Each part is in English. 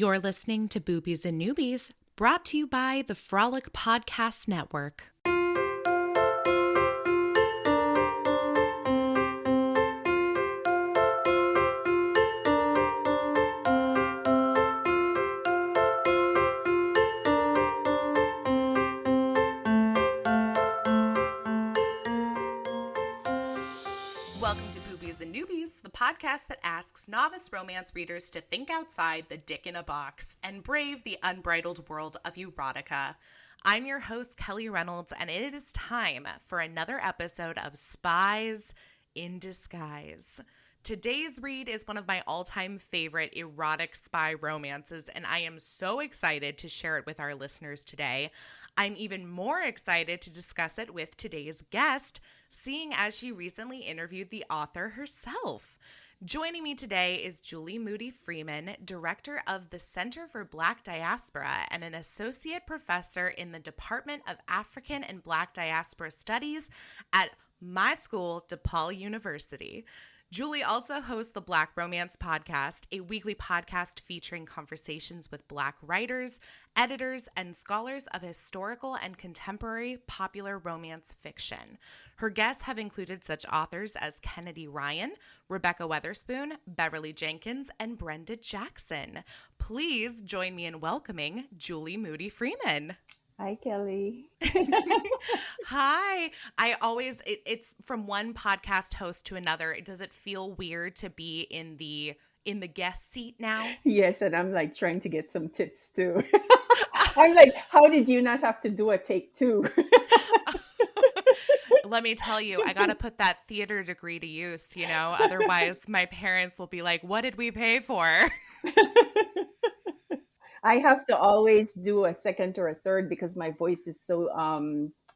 You're listening to Boobies and Noobies, brought to you by the Frolic Podcast Network. Welcome to Boobies and Noobies, the podcast that asks novice romance readers to think outside the dick in a box and brave the unbridled world of erotica. I'm your host, Kelly Reynolds, and it is time for another episode of Spies in Disguise. Today's read is one of my all-time favorite erotic spy romances, and I am so excited to share it with our listeners today. I'm even more excited to discuss it with today's guest, seeing as she recently interviewed the author herself. Joining me today is Julie Moody-Freeman, director of the Center for Black Diaspora and an associate professor in the Department of African and Black Diaspora Studies at my school, DePaul University. Julie also hosts the Black Romance Podcast, a weekly podcast featuring conversations with Black writers, editors, and scholars of historical and contemporary popular romance fiction. Her guests have included such authors as Kennedy Ryan, Rebecca Weatherspoon, Beverly Jenkins, and Brenda Jackson. Please join me in welcoming Julie Moody-Freeman. Hi, Kelly. Hi. It's from one podcast host to another. Does it feel weird to be in the guest seat now? Yes, and I'm like trying to get some tips too. I'm like, how did you not have to do a take two? Let me tell you, I got to put that theater degree to use, otherwise my parents will be like, what did we pay for? I have to always do a second or a third because my voice is so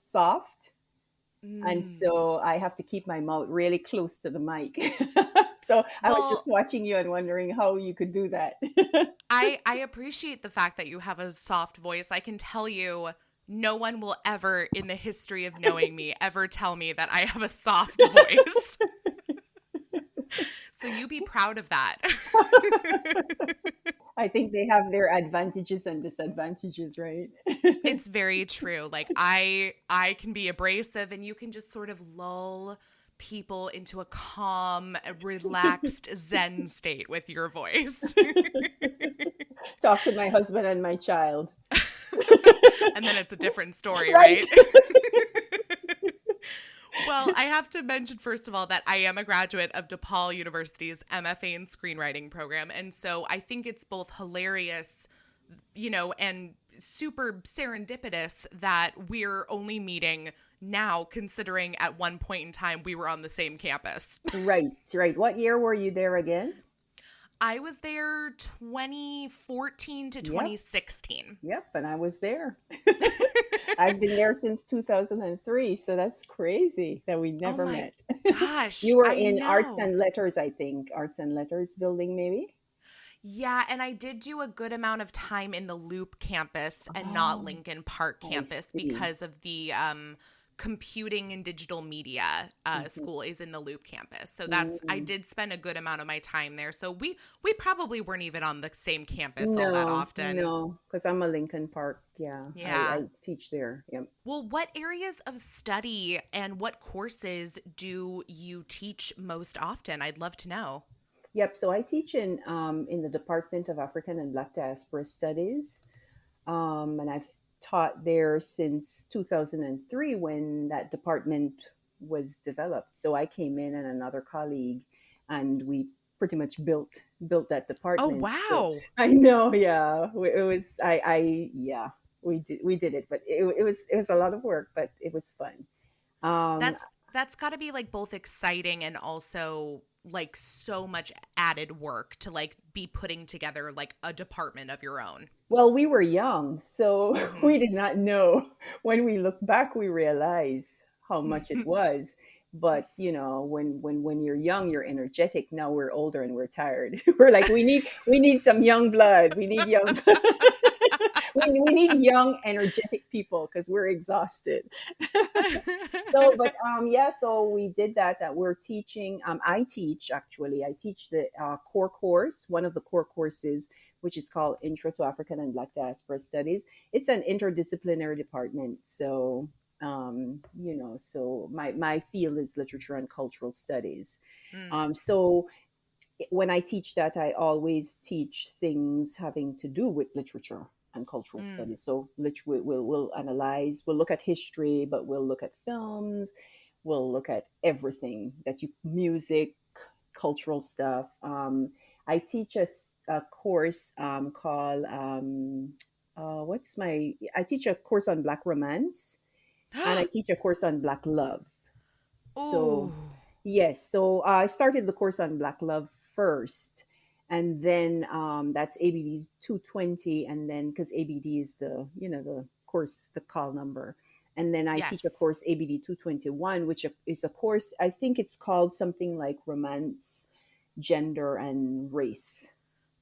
soft. And so I have to keep my mouth really close to the mic. I was just watching you and wondering how you could do that. I appreciate the fact that you have a soft voice. I can tell you, no one will ever in the history of knowing me ever tell me that I have a soft voice. So you be proud of that. I think they have their advantages and disadvantages, right? It's very true. Like I can be abrasive and you can just sort of lull people into a calm, relaxed Zen state with your voice. Talk to my husband and my child. And then it's a different story, right? Well, I have to mention, first of all, that I am a graduate of DePaul University's MFA in screenwriting program. And so I think it's both hilarious, and super serendipitous that we're only meeting now, considering at one point in time we were on the same campus. Right. What year were you there again? I was there 2014 to 2016. Yep, and I was there. I've been there since 2003, so that's crazy that we never met. Gosh, you were in Arts and Letters, I think. Arts and Letters building, maybe? Yeah, and I did do a good amount of time in the Loop campus and not Lincoln Park campus because of the computing and digital media school is in the Loop campus. So I did spend a good amount of my time there. So we probably weren't even on the same campus all that often. No, because I'm a Lincoln Park. Yeah. I teach there. Yep. Well, what areas of study and what courses do you teach most often? I'd love to know. Yep. So I teach in the Department of African and Black Diaspora Studies. And I've taught there since 2003 when that department was developed. So I came in and another colleague, and we pretty much built that department. Oh wow! So, I know, yeah. We did it, but it was a lot of work, but it was fun. That's got to be like both exciting and also like so much added work to like be putting together like a department of your own. Well, we were young, so we did not know. When we look back, we realize how much it was. But when you're young, you're energetic. Now we're older and we're tired. We're like, we need some young blood. We need young. we need young, energetic people because we're exhausted. So we did that. We're teaching. I teach the core course. One of the core courses which is called Intro to African and Black Diaspora Studies. It's an interdisciplinary department. So, so my field is literature and cultural studies. Mm. So when I teach that, I always teach things having to do with literature and cultural Mm. studies. So we'll analyze, we'll look at history, but we'll look at films, we'll look at everything music, cultural stuff. I teach a course called I teach a course on Black romance, and I teach a course on Black love. Ooh. So, yes, so I started the course on Black love first, and then that's ABD 220, and then because ABD is the course, the call number. And then I teach a Yes. course ABD 221, which is a course, I think it's called something like romance, gender, and race,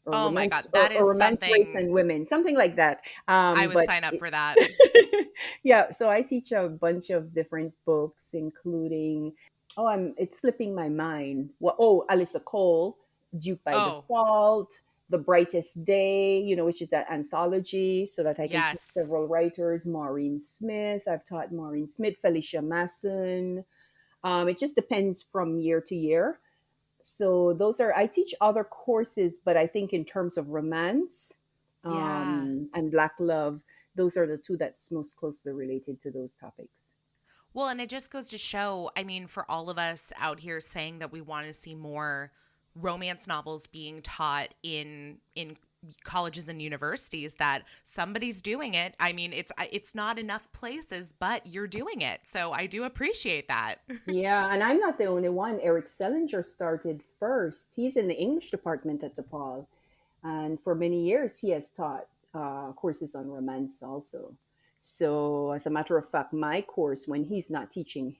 or Oh my romance, God. That or is romance, race, something and women, something like that. I would But sign up for that. yeah, so I teach a bunch of different books, including it's slipping my mind. Well, Alyssa Cole, Duke by Oh, Default, The Brightest Day, which is that anthology, so that I can teach yes. several writers. Maureen Smith, I've taught Maureen Smith, Felicia Masson. It just depends from year to year. So I teach other courses, but I think in terms of romance Yeah. and Black love, those are the two that's most closely related to those topics. Well, and it just goes to show, I mean, for all of us out here saying that we want to see more romance novels being taught in colleges and universities, that somebody's doing it. I mean, it's not enough places, but you're doing it. So I do appreciate that. Yeah, and I'm not the only one. Eric Sellinger started first. He's in the English department at DePaul. And for many years, he has taught courses on romance also. So, as a matter of fact, my course, when he's not teaching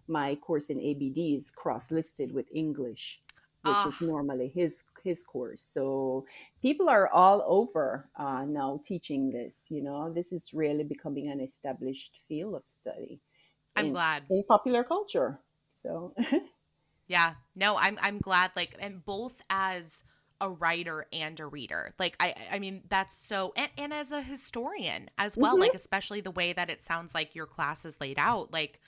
my course in ABD is cross listed with English, which is Ah, normally his course. So, people are all over now teaching this. This is really becoming an established field of study I'm in glad. in popular culture. So, Yeah. No, I'm glad, like, and both as a writer and a reader. Like I mean that's so, and as a historian as well, mhm, like especially the way that it sounds like your class is laid out, like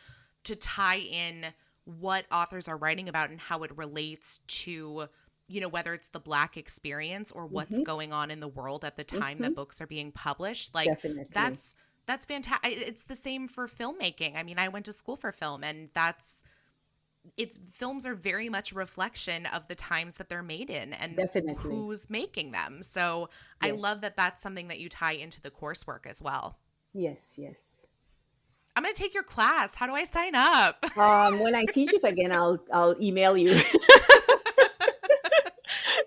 to tie in what authors are writing about and how it relates to, whether it's the Black experience or what's mhm, going on in the world at the time that mhm, books are being published. Like definitely. that's fantastic. It's the same for filmmaking. I mean, I went to school for film, and films are very much a reflection of the times that they're made in and Definitely. who's making them. So I Yes. love that that's something that you tie into the coursework as well. Yes, yes. I'm going to take your class. How do I sign up? When I teach it again, I'll email you.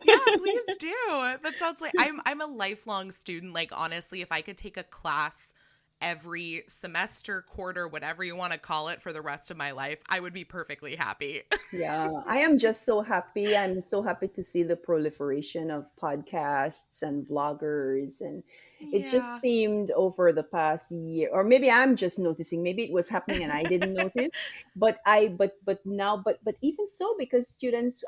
Yeah, please do. That sounds like I'm a lifelong student. Like honestly, if I could take a class every semester, quarter, whatever you want to call it for the rest of my life, I would be perfectly happy. Yeah, I am just so happy. I'm so happy to see the proliferation of podcasts and vloggers. And it just Yeah. seemed over the past year, or maybe I'm just noticing, maybe it was happening and I didn't notice. But now, but even so, because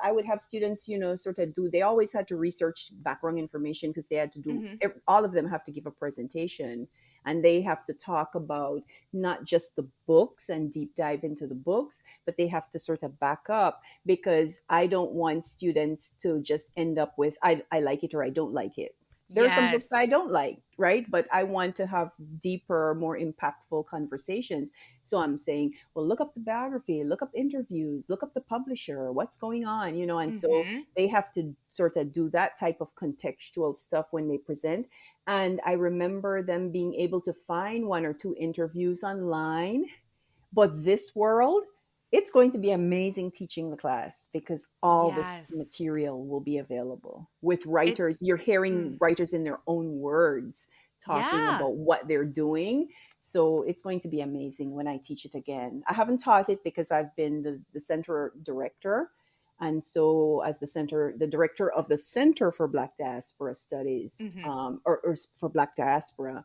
I would have students, sort of they always had to research background information because they had to do, Hmm. all of them have to give a presentation, and they have to talk about not just the books and deep dive into the books, but they have to sort of back up, because I don't want students to just end up with I like it or I don't like it. There are some books I Yes. don't like, right? But I want to have deeper, more impactful conversations. So I'm saying, well, look up the biography, look up interviews, look up the publisher, what's going on, and so Hmm. they have to sort of do that type of contextual stuff when they present. And I remember them being able to find one or two interviews online. But this world, it's going to be amazing teaching the class, because all this Yes. material will be available with writers. It's You're mm, hearing writers in their own words talking yeah. about what they're doing. So it's going to be amazing when I teach it again. I haven't taught it because I've been the center director. And so, as the director of the Center for Black Diaspora Studies, Hmm. or for Black Diaspora,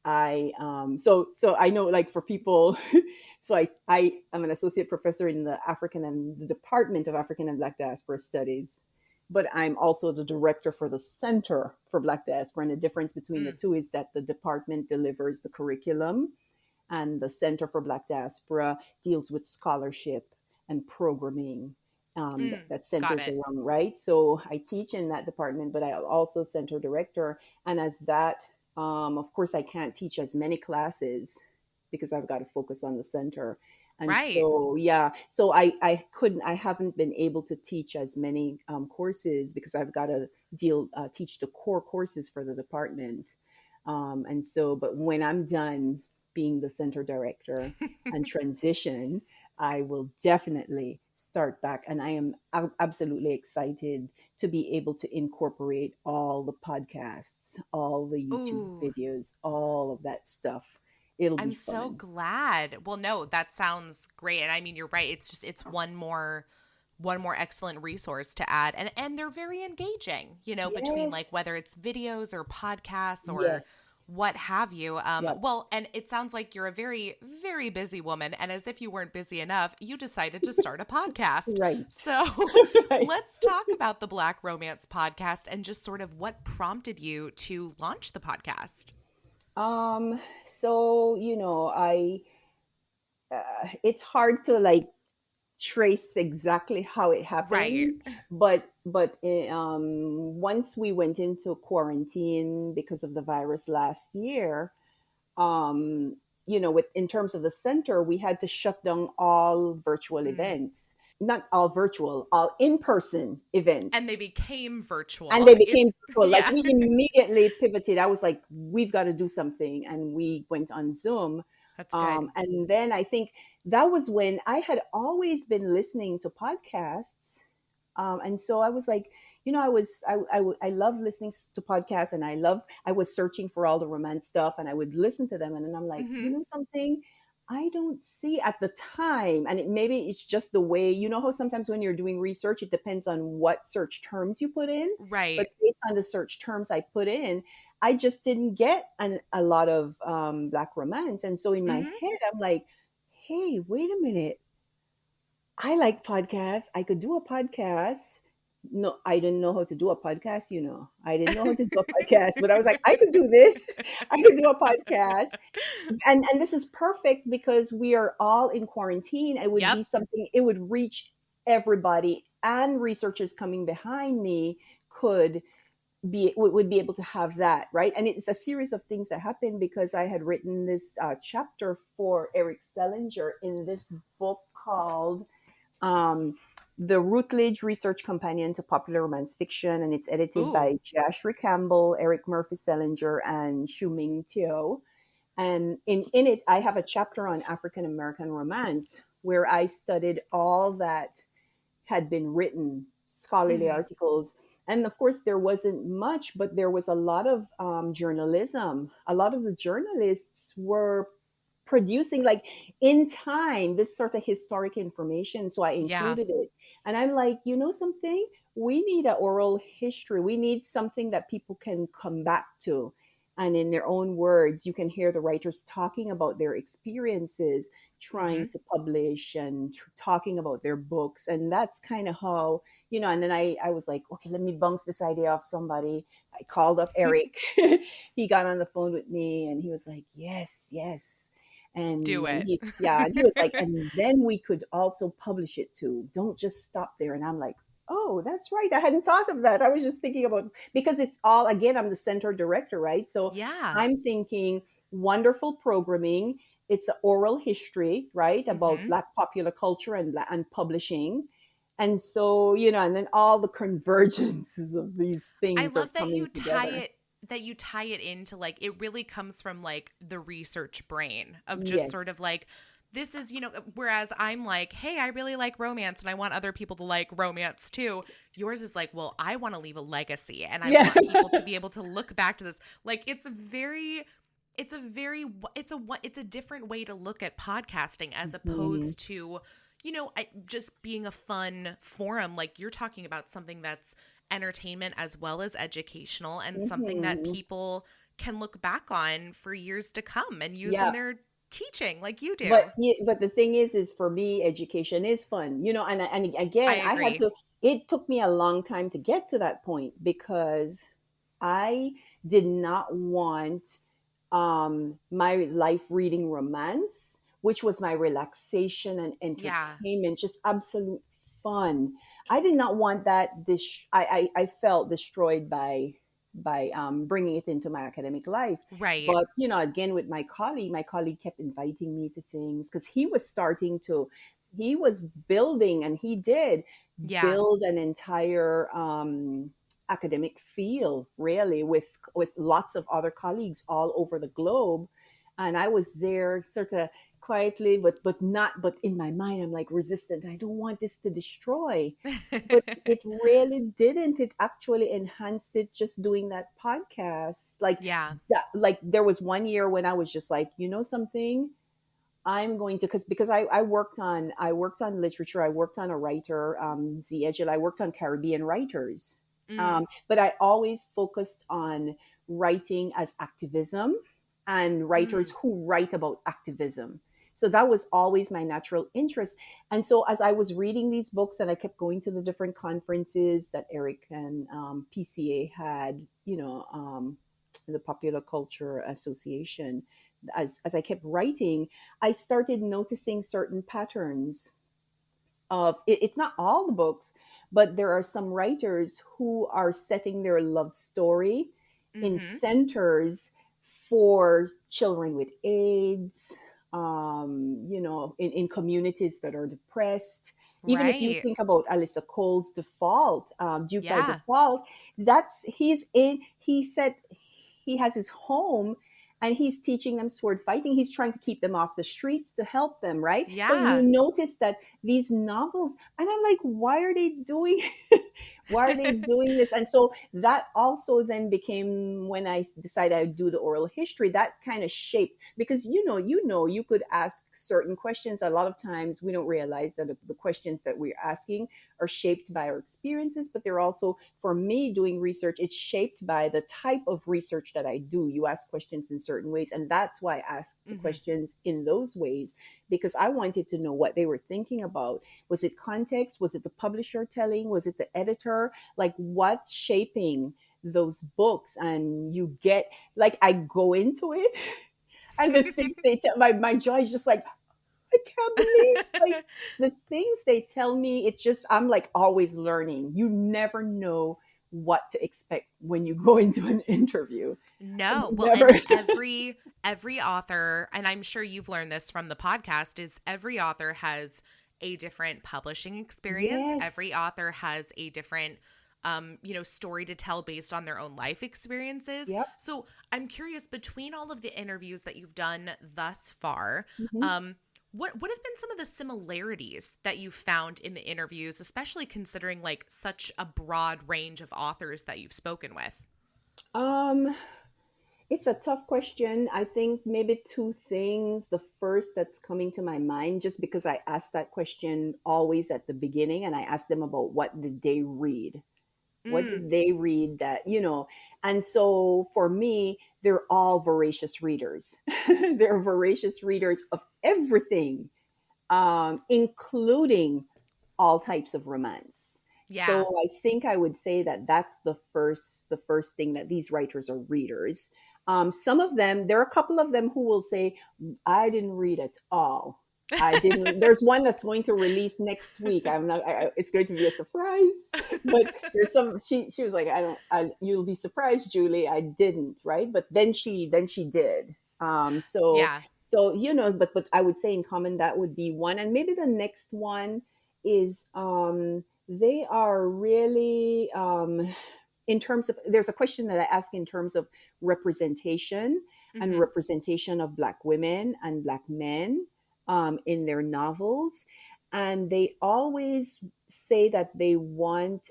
I so I know, like, for people. So I am an associate professor in the Department of African and Black Diaspora Studies. but I'm also the director for the Center for Black Diaspora. And the difference between the Mm, two is that the department delivers the curriculum, and the Center for Black Diaspora deals with scholarship and programming, that got centers it. around, right? So I teach in that department, but I am also center director. And as that, of course, I can't teach as many classes because I've got to focus on the center. And Right. so, yeah, so I haven't been able to teach as many courses because I've got to teach the core courses for the department. And so, but when I'm done being the center director and transition, I will definitely start back. And I am absolutely excited to be able to incorporate all the podcasts, all the YouTube Ooh, videos, all of that stuff. It'll be I'm so fun. glad. Well, no, that sounds great. And I mean, you're right. It's one more excellent resource to add. And they're very engaging, between like Yes. whether it's videos or podcasts or Yes. what have you. Yep. Well, and it sounds like you're a very, very busy woman. And as if you weren't busy enough, you decided to start a podcast. Right. So Right. let's talk about the Black Romance podcast and just sort of what prompted you to launch the podcast. Um, so, it's hard to like trace exactly how it Right. happened, but once we went into quarantine because of the virus last year, um, with in terms of the center, we had to shut down all virtual Mm. events. Not all virtual, all in-person And events. they became And virtual. they If became virtual. Like yeah. we immediately pivoted. I was like, we've got to do something. And we went on Zoom. That's good. And then I think that was when I had always been listening to podcasts. And so I was like, I love listening to podcasts, and I was searching for all the romance stuff, and I would listen to them. And then I'm like, you Mhm. know something? I don't see at the time, and maybe it's just the way, how sometimes when you're doing research, it depends on what search terms you put in. But Right. based on the search terms I put in, I just didn't get a lot of Black romance. And so in my Mhm. head, I'm like, hey, wait a minute. I like podcasts. I could do a podcast. No, I didn't know how to do a podcast. I didn't know how to do a podcast, but I was like, I could do this. I could do a podcast. And this is perfect because we are all in quarantine. It would Yep. be something, it would reach everybody, and researchers coming behind me could would be able to have that, right? And it's a series of things that happened because I had written this chapter for Eric Sellinger in this book called um, the Routledge Research Companion to Popular Romance Fiction, and it's edited Ooh. by Joshua Campbell, Eric Murphy Sellinger, and Shuming Teo. And in it, I have a chapter on African American romance where I studied all that had been written, scholarly Mhm. articles. And of course, there wasn't much, but there was a lot of journalism. A lot of the journalists were producing, like in time, this sort of historic information. So I Yeah. included it. And I'm like, you know something? We need an oral history. We need something that people can come back to. And in their own words, you can hear the writers talking about their experiences trying Mhm. to publish and talking about their books. And that's kind of how, and then I was like, okay, let me bounce this idea off somebody. I called up Eric. He got on the phone with me and he was like, yes, yes. Do And it. he was like, and then we could also publish it too. Don't just stop there. And I'm like, oh, that's right. I hadn't thought of that. I was just thinking about, because it's all, again, I'm the center director, right? So Yeah. I'm thinking wonderful programming. It's an oral history, right, about Mhm. Black popular culture and publishing. And so, and then all the convergences of these I things are love that coming together. you tie it into like it really comes from like the research brain of just Yes. sort of like this is, whereas I'm like, hey, I really like romance and I want other people to like romance too. Yours is like, well, I want to leave a legacy and I Yeah. want people to be able to look back to this. Like it's a different way to look at podcasting as Mhm. opposed to, just being a fun forum. Like you're talking about something that's entertainment as well as educational and something that Mhm. people can look back on for years to come and use in Yeah. their teaching like you do. But the thing is for me, education is fun, and I again, I had agree. to. it took me a long time to get to that point because I did not want my life reading romance, which was my relaxation and Yeah. entertainment, just absolute fun. I did not want that. I felt destroyed by bringing it into my academic life. Right. But again, with my colleague kept inviting me to things because he was building, and he did Yeah. build an entire academic field, really, with lots of other colleagues all over the globe. And I was there sort of quietly, but in my mind I'm like resistant. I don't want this to destroy. But it really didn't. It actually enhanced it, just doing that podcast. Like Yeah. that, like there was one year when I was just like, something, I'm going to, because I worked on literature. I worked on a writer, Z Edgel. I worked on Caribbean writers, Mm. but I always focused on writing as activism and writers Mm. who write about activism. So that was always my natural interest. And so as I was reading these books, and I kept going to the different conferences that Eric and PCA had, the Popular Culture Association, as I kept writing, I started noticing certain patterns of it's not all the books, but there are some writers who are setting their love story in Mm-hmm. centers for children with AIDS, in communities that are depressed. Even if you Right. think about Alyssa Cole's Default, Duke by Yeah. Default, he said he has his home, and he's teaching them sword fighting. He's trying to keep them off the streets to help them, right? So you Yeah. notice that these novels, and I'm like, why are they doing why are they doing this? And so that also then became, when I decided I'd do the oral history, that kind of shaped, because you could ask certain questions. A lot of times we don't realize that the questions that we're asking are shaped by our experiences, but they're also, for me, doing research, it's shaped by the type of research that I do. You ask questions in certain ways, and that's why I ask the Mm-hmm. questions in those ways, because I wanted to know what they were thinking about. Was it context? Was it the publisher telling? Was it the editor? Like, what's shaping those books? And you get, like, I go into it and the things they tell, my jaw is just like, I can't believe, like, the things they tell me. It's just, I'm like always learning. You never know what to expect when you go into an interview. No. You Well, never. and every author, and I'm sure you've learned this from the podcast, is every author has a different publishing experience. Yes. Every author has a different story to tell based on their own life experiences. Yep. So, I'm curious, between all of the interviews that you've done thus far, Mhm. um what have been some of the similarities that you found in the interviews, especially considering like such a broad range of authors that you've spoken with? Um, it's a tough question. I think maybe two things. The first that's coming to my mind, just because I ask that question always at the beginning, and I ask them about what did they read? What Mm. did they read that? And so for me, they're all voracious readers. They're voracious readers of everything, including all types of romance. Yeah. So I think I would say that that's the first thing, that these writers are readers. Some of them, there are a couple of them who will say, "I didn't read at all. I didn't." There's one that's going to release next week. I'm not. It's going to be a surprise. But there's some. She was like, "I don't. You'll be surprised, Julie. I didn't." Right? But then she did. So Yeah. but I would say in common that would be one, and maybe the next one is they are really, in terms of, there's a question that I ask in terms of representation, and Mhm. representation of Black women and Black men in their novels. And they always say that they want,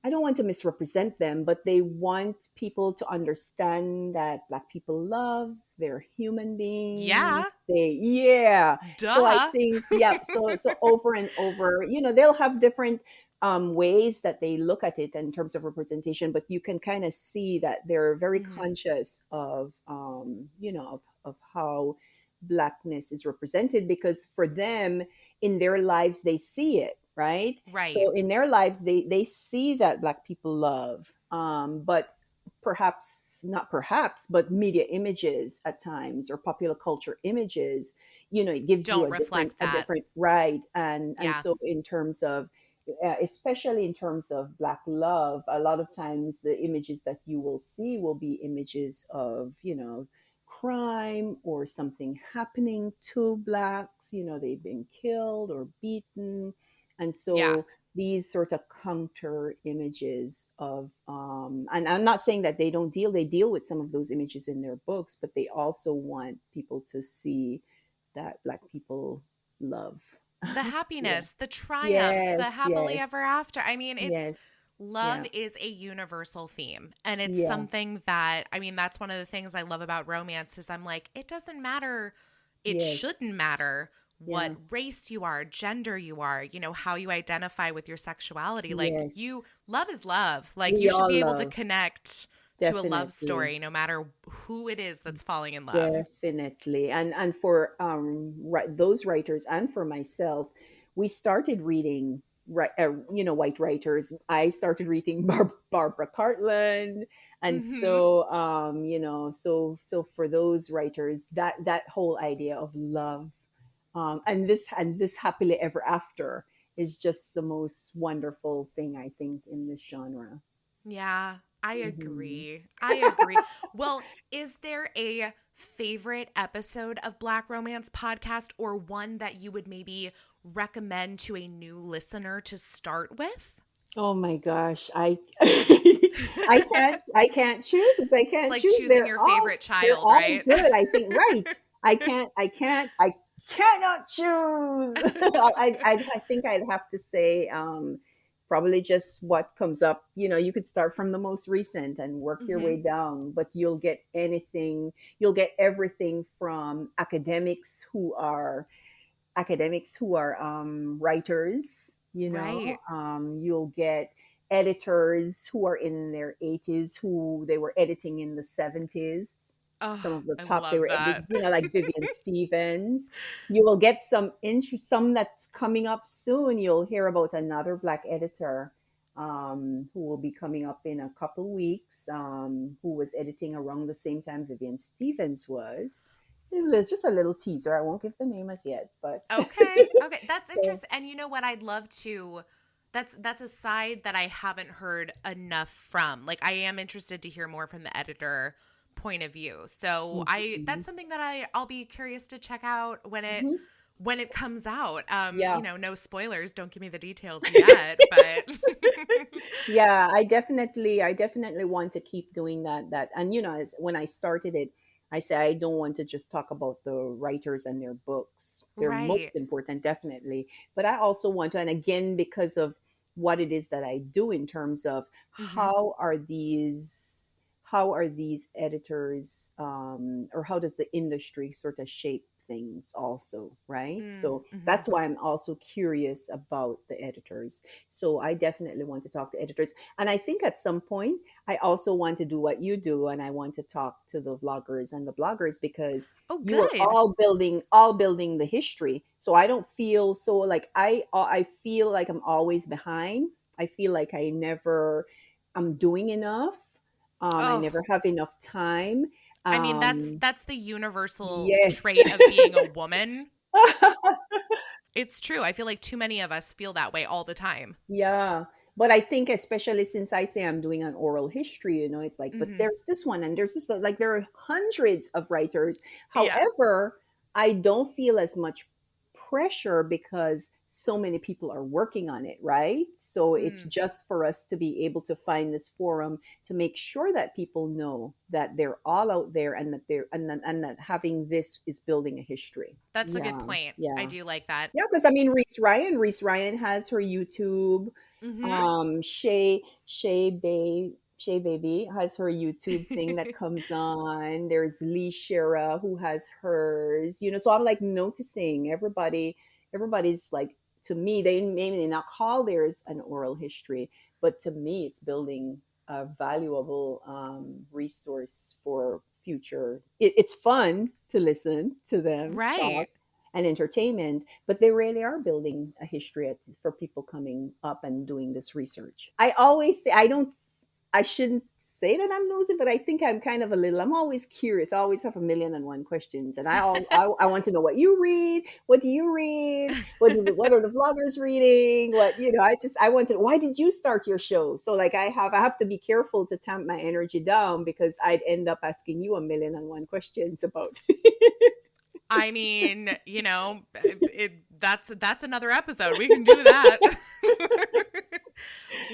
I don't want to misrepresent them, but they want people to understand that Black people love, they're human beings. Yeah. Yeah. So I Duh. think, yeah. So over and over, they'll have different ways that they look at it in terms of representation, but you can kind of see that they're very Mhm. conscious of, of how Blackness is represented, because for them, in their lives, they see it, right? Right. So in their lives, they see that Black people love, but perhaps not perhaps, but media images at times, or popular culture images, it gives you Don't reflect a that. different right. And Yeah. so in terms of, especially in terms of Black love, a lot of times the images that you will see will be images of, crime or something happening to Blacks. They've been killed or beaten. And Yeah. so these sort of counter images of, and I'm not saying that they deal with some of those images in their books, but they also want people to see that Black people love. The Yeah. happiness, the triumph, Yes, the happily yes, ever after. I mean, it's yes. love Yeah. is a universal theme. And it's Yeah. something that, I mean, that's one of the things I love about romance is I'm like, it doesn't matter, it Yes. shouldn't matter what Yeah. race you are, gender you are, how you identify with your sexuality. Like Yes. love is love. Like you We should all be able to love. connect to a love Definitely. story no matter who it is that's falling in love. Definitely. And for those writers and for myself, we started reading white writers. I started reading Barbara Cartland, and Mhm. so so for those writers, that whole idea of love, and this happily ever after is just the most wonderful thing, I think, in this genre. Yeah, I Hmm. agree. I agree. Well, is there a favorite episode of Black Romance Podcast or one that you would maybe recommend to a new listener to start with? Oh my gosh, I can't choose. I It's can't like choose. choosing your favorite They're child, all right? good. I think, right. I cannot choose. I think I'd have to say, probably just what comes up. You could start from the most recent and work your way Hmm. down, but you'll get anything. You'll get everything from academics who are writers. Right. You'll get editors who are in their 80s, who they were editing in the 70s. Oh, Some of the I top they love were that. like Vivian Stevens. You will get some that's coming up soon. You'll hear about another Black editor, who will be coming up in a couple weeks, who was editing around the same time Vivian Stevens was. It's just a little teaser. I won't give the name as yet, but Okay. Okay. That's so interesting. And you know what? I'd love to that's a side that I haven't heard enough from. Like I am interested to hear more from the editor point of view. So I mhm, that's something that I'll be curious to check out mhm. when it comes out. Yeah. No spoilers, don't give me the details yet, but Yeah, I definitely want to keep doing that. And when I started it, I said I don't want to just talk about the writers and their books. They're most right. important, definitely. But I also want to, and again, because of what it is that I do in terms of Mhm. how are these editors, or how does the industry sort of shape things also, right? So Mhm. that's why I'm also curious about the editors. So I definitely want to talk to editors. And I think at some point, I also want to do what you do, and I want to talk to the vloggers and the bloggers, because Oh, you are good. all building the history. So I don't feel so like I feel like I'm always behind. I feel like I'm doing enough. I Oh, never have enough time. I mean Um, that's the universal yes. trait of being a woman. It's true. I feel like too many of us feel that way all the time. Yeah. But I think, especially since I say I'm doing an oral history, it's like, but Mhm. there's this one and there's this, like, there are hundreds of writers. Yeah. However, I don't feel as much pressure because so many people are working on it, right? So it's Mm. just for us to be able to find this forum to make sure that people know that they're all out there, and that and that having this is building a history. That's a good Yeah. point. I Yeah. do like that. Yeah, because I mean, Reese Ryan has her YouTube. Mhm. Shay Baby has her YouTube thing that comes on. There's Lee Shira who has hers. So I'm like noticing everybody's like, to me, they maybe not call theirs an oral history, but to me it's building a valuable resource for future. It's fun to listen to them Right. talk. and entertainment, but they really are building a history for people coming up and doing this research. I always say I shouldn't say that I'm nosy, but I think I'm kind of a little. I'm always curious. I always have a million and one questions, and I want to know what you read. What do you read? What are the vloggers reading? What I want to. Why did you start your show? So like I have to be careful to tamp my energy down because I'd end up asking you a million and one questions about. I mean, that's another episode. We can do that.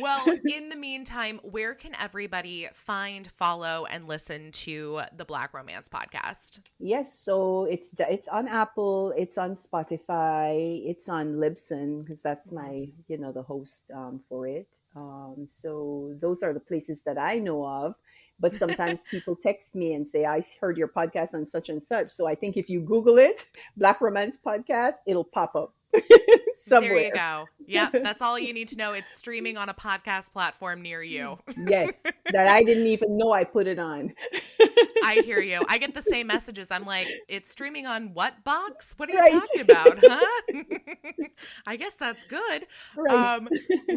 Well, in the meantime, where can everybody find, follow, and listen to the Black Romance podcast? Yes, so it's on Apple, it's on Spotify, it's on Libsyn because that's my the host for it. So those are the places that I know of. But sometimes people text me and say, I heard your podcast on such and such. So I think if you Google it, Black Romance Podcast, it'll pop up somewhere. There you go. Yep, that's all you need to know. It's streaming on a podcast platform near you. Yes, that I didn't even know I put it on. I hear you. I get the same messages. I'm like, it's streaming on what box? What are you talking about, huh? I guess that's good. Right.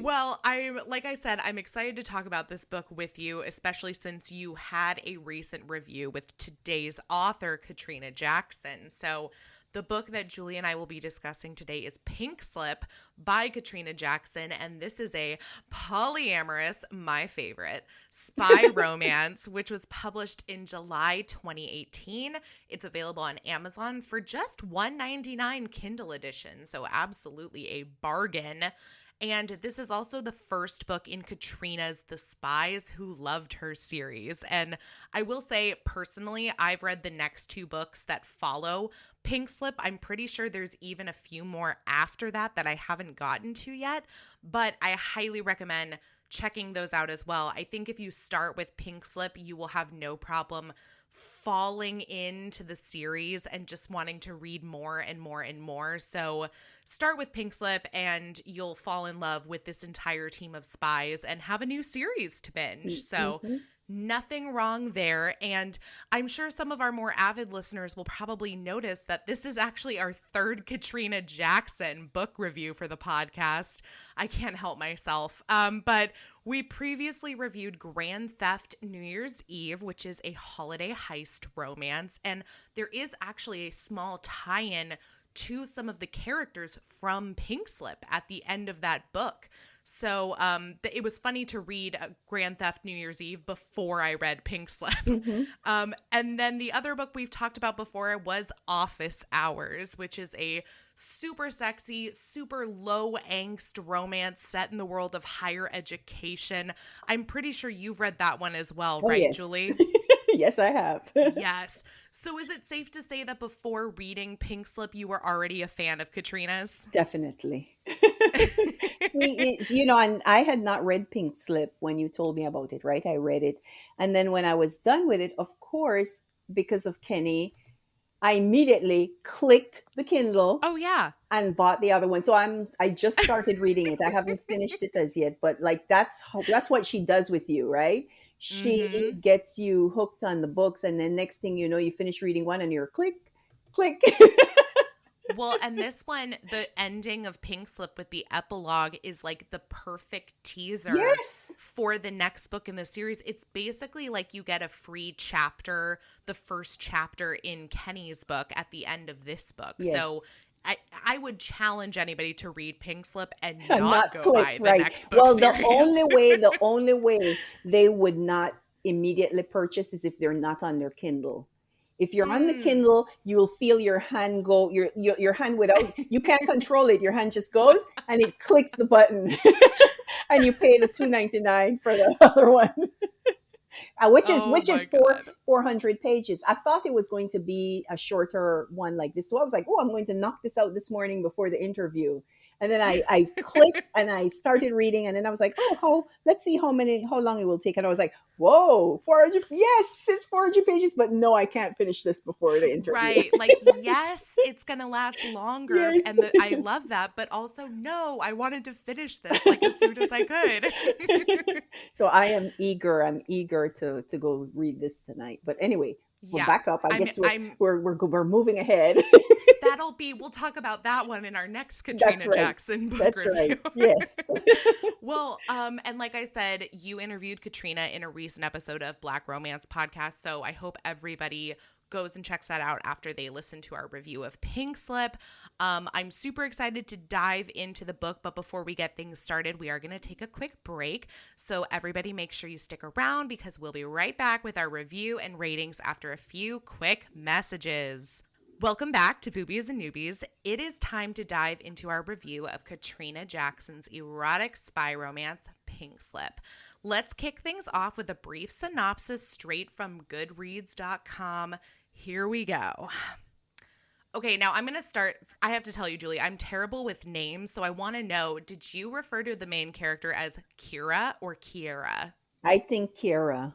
Well, like I said, I'm excited to talk about this book with you, especially since you had a recent review with today's author, Katrina Jackson. So the book that Julie and I will be discussing today is Pink Slip by Katrina Jackson, and this is a polyamorous, my favorite, spy romance, which was published in July 2018. It's available on Amazon for just $1.99 Kindle edition, so absolutely a bargain. And this is also the first book in Katrina's The Spies Who Loved Her series. And I will say, personally, I've read the next two books that follow Pink Slip. I'm pretty sure there's even a few more after that I haven't gotten to yet, but I highly recommend checking those out as well. I think if you start with Pink Slip, you will have no problem falling into the series and just wanting to read more and more and more. So start with Pink Slip and you'll fall in love with this entire team of spies and have a new series to binge. So nothing wrong there. And I'm sure some of our more avid listeners will probably notice that this is actually our third Katrina Jackson book review for the podcast. I can't help myself. But we previously reviewed Grand Theft New Year's Eve, which is a holiday heist romance. And there is actually a small tie-in to some of the characters from Pink Slip at the end of that book. So it was funny to read Grand Theft New Year's Eve before I read Pink Slip. And then the other book we've talked about before was Office Hours, which is a super sexy, super low angst romance set in the world of higher education. I'm pretty sure you've read that one as well, right, yes. Julie? Yes, I have. Yes. So is it safe to say that before reading Pink Slip, you were already a fan of Katrina's? Definitely. And I had not read Pink Slip when you told me about it, right? I read it. And then when I was done with it, of course, because of Kenny, I immediately clicked the Kindle. Oh, yeah. And bought the other one. So I just started reading it. I haven't finished it as yet, but like that's what she does with you, right? She gets you hooked on the books, and then next thing you know, you finish reading one and you're click. Well, and this one, the ending of Pink Slip with the epilogue is like the perfect teaser for the next book in the series. It's basically like you get a free chapter, the first chapter in Kenny's book at the end of this book. Yes. So I would challenge anybody to read Pink Slip and not go buy the next book. Well, series. the only way they would not immediately purchase is if they're not on their Kindle. If you're on the Kindle, you'll feel your hand go, your hand without, you can't control it. Your hand just goes and it clicks the button and you pay the $2.99 for the other one. Which is 400 pages. I thought it was going to be a shorter one like this. So I was like, I'm going to knock this out this morning before the interview. And then I clicked and I started reading, and then I was like, let's see how long it will take. And I was like, whoa, 400, yes, it's 400 pages, but no, I can't finish this before the interview. Right, like, yes, it's going to last longer, yes. And I love that, but also, no, I wanted to finish this, like, as soon as I could. So I am eager to go read this tonight. But anyway, we'll back up. I guess we're moving ahead. we'll talk about that one in our next That's Katrina right. Jackson book That's review. right. Yes. Well, and like I said, you interviewed Katrina in a recent episode of Black Romance Podcast, so I hope everybody goes and checks that out after they listen to our review of Pink Slip. I'm super excited to dive into the book, but before we get things started, we are going to take a quick break. So everybody make sure you stick around because we'll be right back with our review and ratings after a few quick messages. Welcome back to Boobies and Noobies. It is time to dive into our review of Katrina Jackson's erotic spy romance, Pink Slip. Let's kick things off with a brief synopsis straight from Goodreads.com. Here we go. Okay, now I'm going to start. I have to tell you, Julie, I'm terrible with names, so I want to know, did you refer to the main character as Kira or Kiera? I think Kira.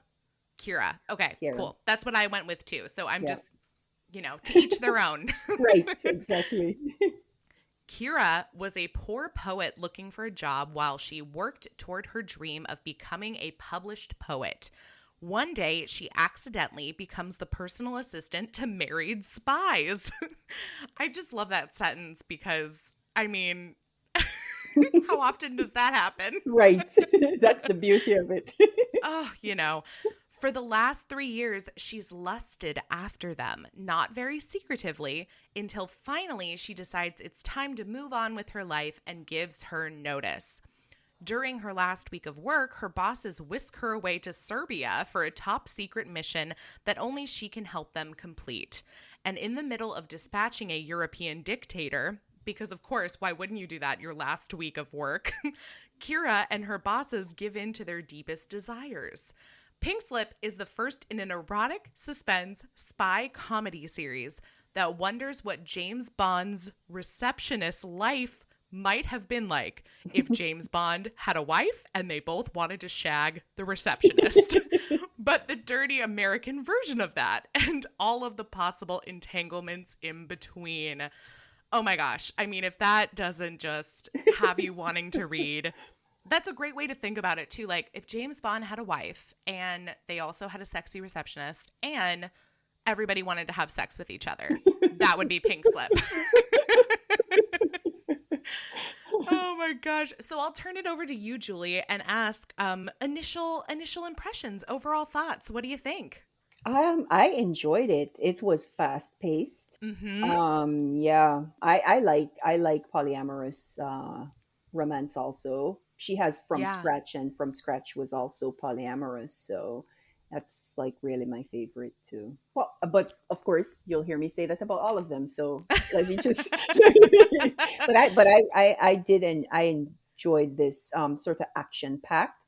Kira. Okay, Kira. cool. That's what I went with too. So I'm Yeah. just, to each their own. Right, exactly. Kira was a poor poet looking for a job while she worked toward her dream of becoming a published poet. One day, she accidentally becomes the personal assistant to married spies. I just love that sentence because, I mean, how often does that happen? Right. That's the beauty of it. Oh, for the last 3 years, she's lusted after them, not very secretively, until finally she decides it's time to move on with her life and gives her notice. During her last week of work, her bosses whisk her away to Serbia for a top secret mission that only she can help them complete. And in the middle of dispatching a European dictator, because of course, why wouldn't you do that your last week of work? Kira and her bosses give in to their deepest desires. Pink Slip is the first in an erotic suspense spy comedy series that wonders what James Bond's receptionist's life might have been like if James Bond had a wife and they both wanted to shag the receptionist. But the dirty American version of that and all of the possible entanglements in between. Oh my gosh. I mean, if that doesn't just have you wanting to read, that's a great way to think about it too. Like if James Bond had a wife and they also had a sexy receptionist and everybody wanted to have sex with each other, that would be Pink Slip. Oh my gosh. So I'll turn it over to you, Julie, and ask initial impressions, overall thoughts. What do you think? I enjoyed it. It was fast paced. Mm-hmm. Yeah, I like polyamorous romance also. She has From Yeah. Scratch, and From Scratch was also polyamorous. So that's like really my favorite too. Well, but of course you'll hear me say that about all of them. So let me just. But I did, and I enjoyed this sort of action packed.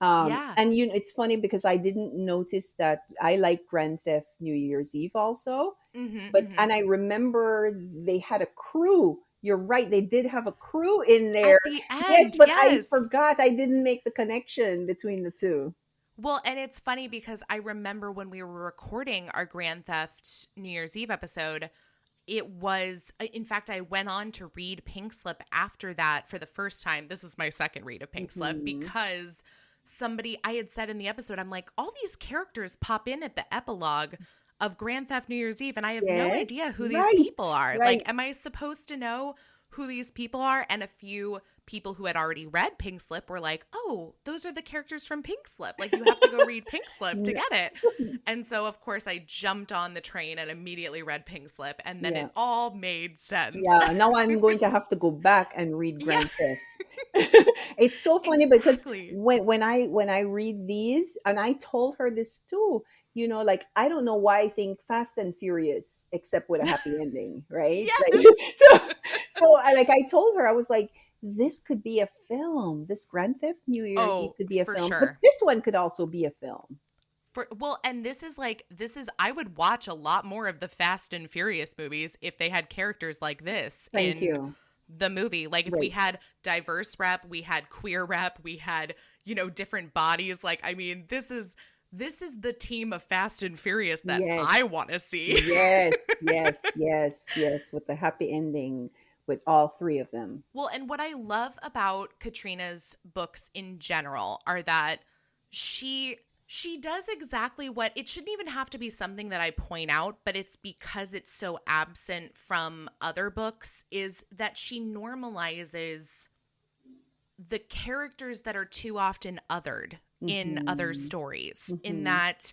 Yeah. And it's funny because I didn't notice that I like Grand Theft New Year's Eve also, Mm-hmm, but mm-hmm. and I remember they had a crew. You're right, they did have a crew in there. At the Yes, end, but I yes. forgot. I didn't make the connection between the two. Well, and it's funny because I remember when we were recording our Grand Theft New Year's Eve episode, it was, in fact, I went on to read Pink Slip after that for the first time. This was my second read of Pink Slip Hmm. because I had said in the episode, I'm like, all these characters pop in at the epilogue of Grand Theft New Year's Eve, and I have no Yes, idea who these right, people are. right. Like, am I supposed to know who these people are? And a few people who had already read Pink Slip were like, oh, those are the characters from Pink Slip. Like, you have to go read Pink Slip to No. get it. And so, of course, I jumped on the train and immediately read Pink Slip, and then Yeah, it all made sense. yeah. Now I'm going to have to go back and read Yeah, Grand Theft. It's so funny because exactly. when I read these, and I told her this too, like I don't know why I think Fast and Furious except with a happy ending, right? Like Yes. so I told her, I was like, this could be a film. This Grand Theft New Year's Eve Oh, could be a for film, but sure. this one could also be a film. And this is I would watch a lot more of the Fast and Furious movies if they had characters like this Thank in you. the movie. Like if we Right. had diverse rep, we had queer rep, we had, different bodies. Like, I mean, this is the team of Fast and Furious that I Yes. want to see. Yes, yes, yes, yes, with the happy ending with all three of them. Well, and what I love about Katrina's books in general are that she She does exactly what it shouldn't even have to be something that I point out, but it's because it's so absent from other books, is that she normalizes the characters that are too often othered in other Mm-hmm. stories, in Mm-hmm. that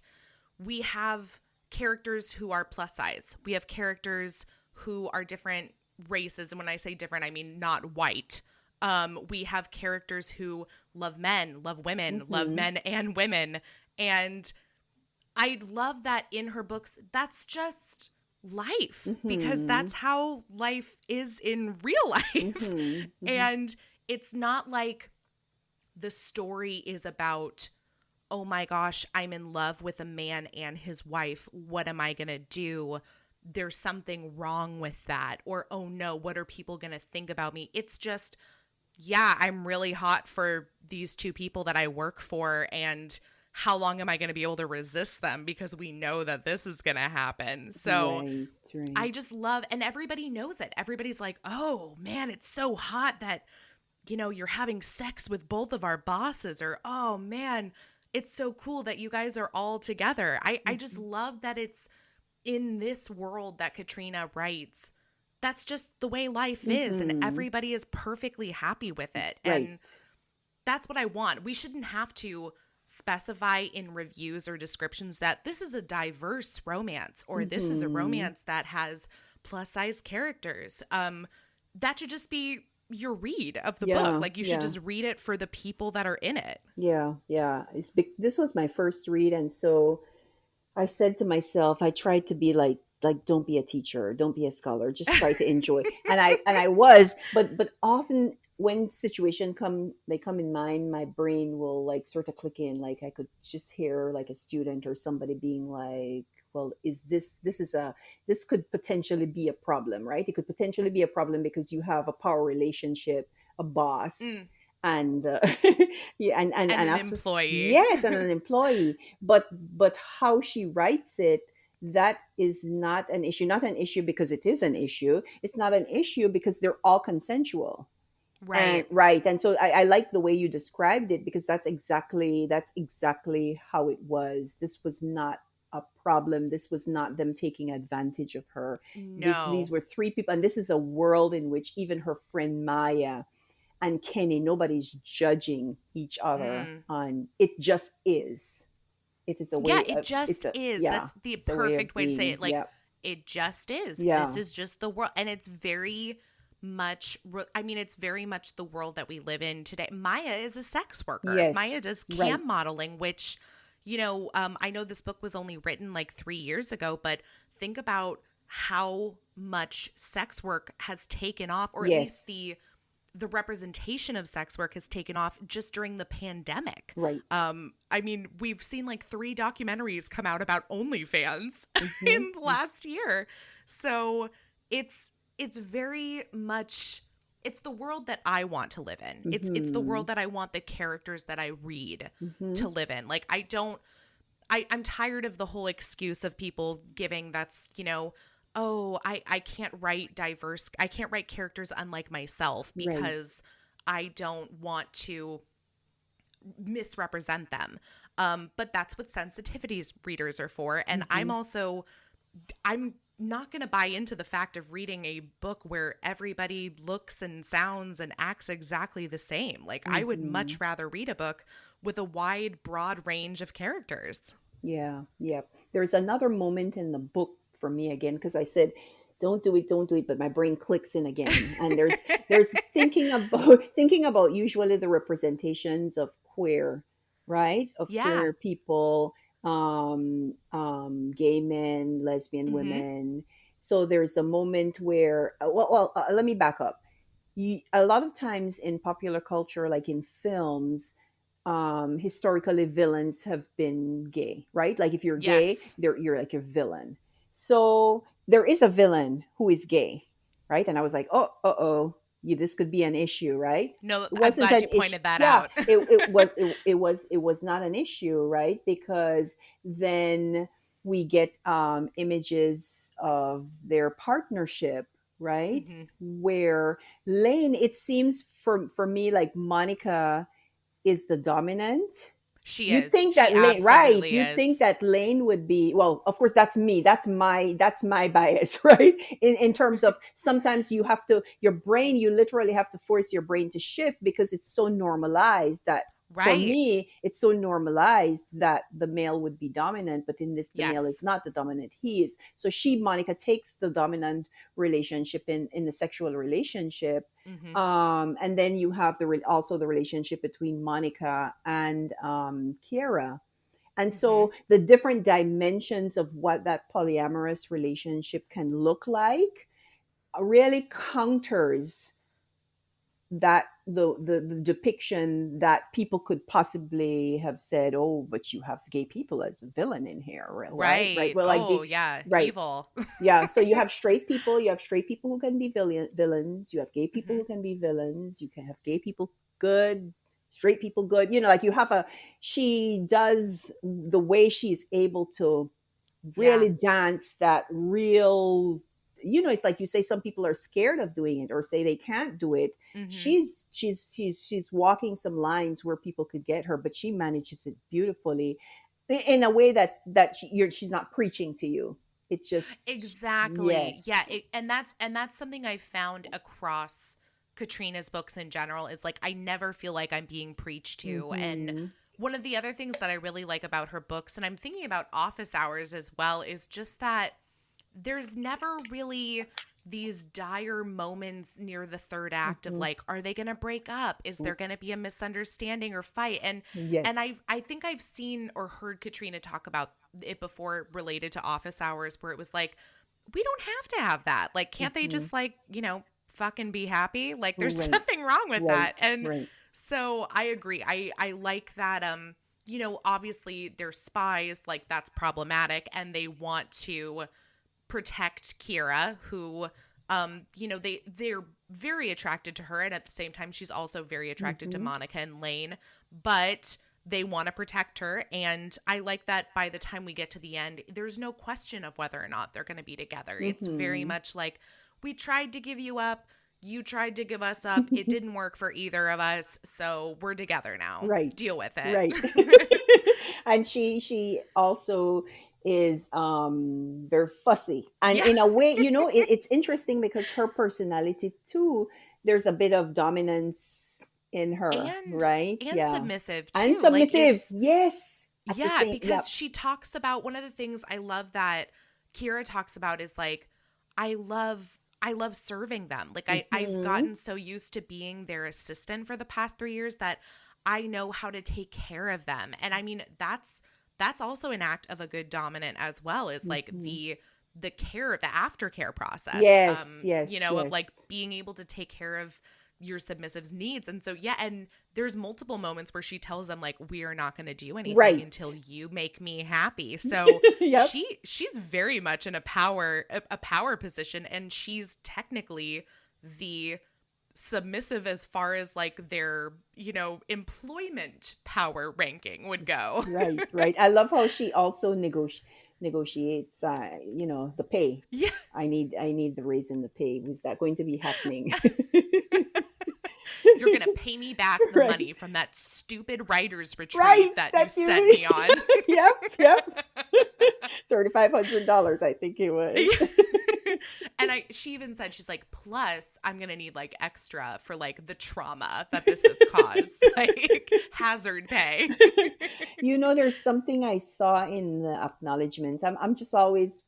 we have characters who are plus size. We have characters who are different races. And when I say different, I mean not white. We have characters who love Mm-hmm. men and women. And I love that in her books, that's just life, because Mm-hmm. that's how life is in real life. Mm-hmm. Mm-hmm. And it's not like the story is about, oh my gosh, I'm in love with a man and his wife. What am I going to do? There's something wrong with that. Or, oh no, what are people going to think about me? It's just, yeah, I'm really hot for these two people that I work for. And how long am I going to be able to resist them? Because we know that this is going to happen. So Right, right. I just love, and everybody knows it. Everybody's like, oh man, it's so hot that, you're having sex with both of our bosses, or, oh man, it's so cool that you guys are all together. I just Mm-hmm. love that it's in this world that Katrina writes. That's just the way life is, and Mm-hmm. everybody is perfectly happy with it. Right. And that's what I want. We shouldn't have to specify in reviews or descriptions that this is a diverse romance, or this is a Mm-hmm. romance that has plus size characters. That should just be your read of the book. Yeah, Like, you should yeah. just read it for the people that are in it. Yeah, yeah. This was my first read, and so I said to myself, I tried to be like don't be a teacher, don't be a scholar, just try to enjoy. And I was, but often when situation come in mind, my brain will like sort of click in. Like I could just hear like a student or somebody being like, well, is this could potentially be a problem, right? It could potentially be a problem because you have a power relationship, a boss, Mm, and yeah, and and an after, employee. yes, and an employee, but how she writes it, that is not an issue. Not an issue because it is an issue. It's not an issue because they're all consensual. And Right. right, and so I like the way you described it, because that's exactly how it was. This was not a problem. This was not them taking advantage of her. These No. were three people, and this is a world in which even her friend Maya and Kenny, nobody's judging each other Mm. on it. Just is. It is a Yeah, way it of it's just a is. yeah, That's the it's a way of perfect way to say being. it. Like, Yep. it just is. This Yeah. is just the world. And it's very much, I mean, it's very much the world that we live in today. Maya is a sex worker. Yes. Maya does Right. cam modeling, which, I know this book was only written like 3 years ago, but think about how much sex work has taken off, or at least Yes. the representation of sex work has taken off just during the pandemic. Right. I mean, we've seen like 3 documentaries come out about OnlyFans Mm-hmm. in the last year. So it's very much, it's the world that I want to live in. It's the Mm-hmm. world that I want the characters that I read Mm-hmm. to live in. Like, I'm tired of the whole excuse of people giving that's, oh, I can't write diverse, I can't write characters unlike myself Right. because I don't want to misrepresent them. But that's what sensitivities readers are for. And Mm-hmm. I'm not going to buy into the fact of reading a book where everybody looks and sounds and acts exactly the same. Like, I would Mm-hmm. much rather read a book with a wide, broad range of characters. Yeah. Yeah. There's another moment in the book for me again, because I said, don't do it, but my brain clicks in again. And there's thinking about usually the representations of queer, right? Of Yeah. queer people, gay men, lesbian Mm-hmm. women. So there's a moment where, let me back up. A lot of times in popular culture, like in films, historically villains have been gay, right? Like if you're gay, Yes. you're like a villain. So there is a villain who is gay, right? And I was like, oh, this could be an issue, right? No, It I'm wasn't glad an you issue. pointed that Yeah, out. it was not an issue, right? Because then we get images of their partnership, right? Mm-hmm. Where Lane, it seems for me like Monica is the dominant, She You'd is. think She that Lane, right? absolutely You'd think is. that Lane would be, well, of course, that's me. That's my bias, right? In terms of sometimes you have to, your brain, you literally have to force your brain to shift because it's so normalized that for Right. me, it's so normalized that the male would be dominant, but in this, the male is Yes. not the dominant. He is. So Monica, takes the dominant relationship in the sexual relationship, Mm-hmm. and then you have also the relationship between Monica and Kiera. And Mm-hmm. so the different dimensions of what that polyamorous relationship can look like really counters that the depiction that people could possibly have said, oh, but you have gay people as a villain in here, right? Right. Well, like Oh, the yeah. right. Evil. Yeah, so you have straight people, who can be villains, you have gay people Mm-hmm. who can be villains, you can have gay people good, straight people good, like you have she does the way she's able to Yeah. really dance that real, it's like you say some people are scared of doing it or say they can't do it. Mm-hmm. She's walking some lines where people could get her, but she manages it beautifully in a way she's not preaching to you. It's just, Exactly. Yeah, yes. and that's something I found across Katrina's books in general is like I never feel like I'm being preached to. And Hmm. one of the other things that I really like about her books, and I'm thinking about Office Hours as well, is just that there's never really these dire moments near the third act of Hmm. like, are they going to break up? Is there going to be a misunderstanding or fight? And Yes. I think I've seen or heard Katrina talk about it before related to Office Hours, where it was like, we don't have to have that. Like, can't they Hmm. just like, fucking be happy? Like, there's Right. nothing wrong with Right. that. And Right. so I agree. I like that. Obviously they're spies, like that's problematic, and they want to protect Kira, who they're very attracted to her, and at the same time she's also very attracted to Hmm. Monica and Lane, but they want to protect her. And I like that by the time we get to the end, there's no question of whether or not they're going to be together. It's very Hmm. much like, we tried to give you up, you tried to give us up, it didn't work for either of us, so we're together now, Right. deal with Right. it. And she also is very fussy. And Yeah. in a way, it's interesting because her personality too, there's a bit of dominance in her, and right? and Yeah. submissive And too, like submissive. it's Yes. At the yeah, same, because yep. she talks about, one of the things I love that Kira talks about is like, I love serving them. Like I've Hmm. gotten so used to being their assistant for the past 3 years that I know how to take care of them. And I mean, that's also an act of a good dominant as well, is like Hmm. the care, the aftercare process, Yes, yes, of like yes. being able to take care of your submissive's needs. And so yeah, and there's multiple moments where she tells them like, we are not going to do anything Right. until you make me happy. So Yep. she's very much in a power position, and she's technically the submissive as far as like their employment power ranking would go. Right, right. I love how she also negotiates, the pay. Yeah. I need the raise in the pay. Was that going to be happening? You're going to pay me back the Right, money from that stupid writer's retreat right. that you That's sent you. me on. Yep, yep. $3,500, I think it was. And she even said, she's like, plus I'm gonna need like extra for like the trauma that this has caused, like hazard pay. There's something I saw in the acknowledgments. I'm just always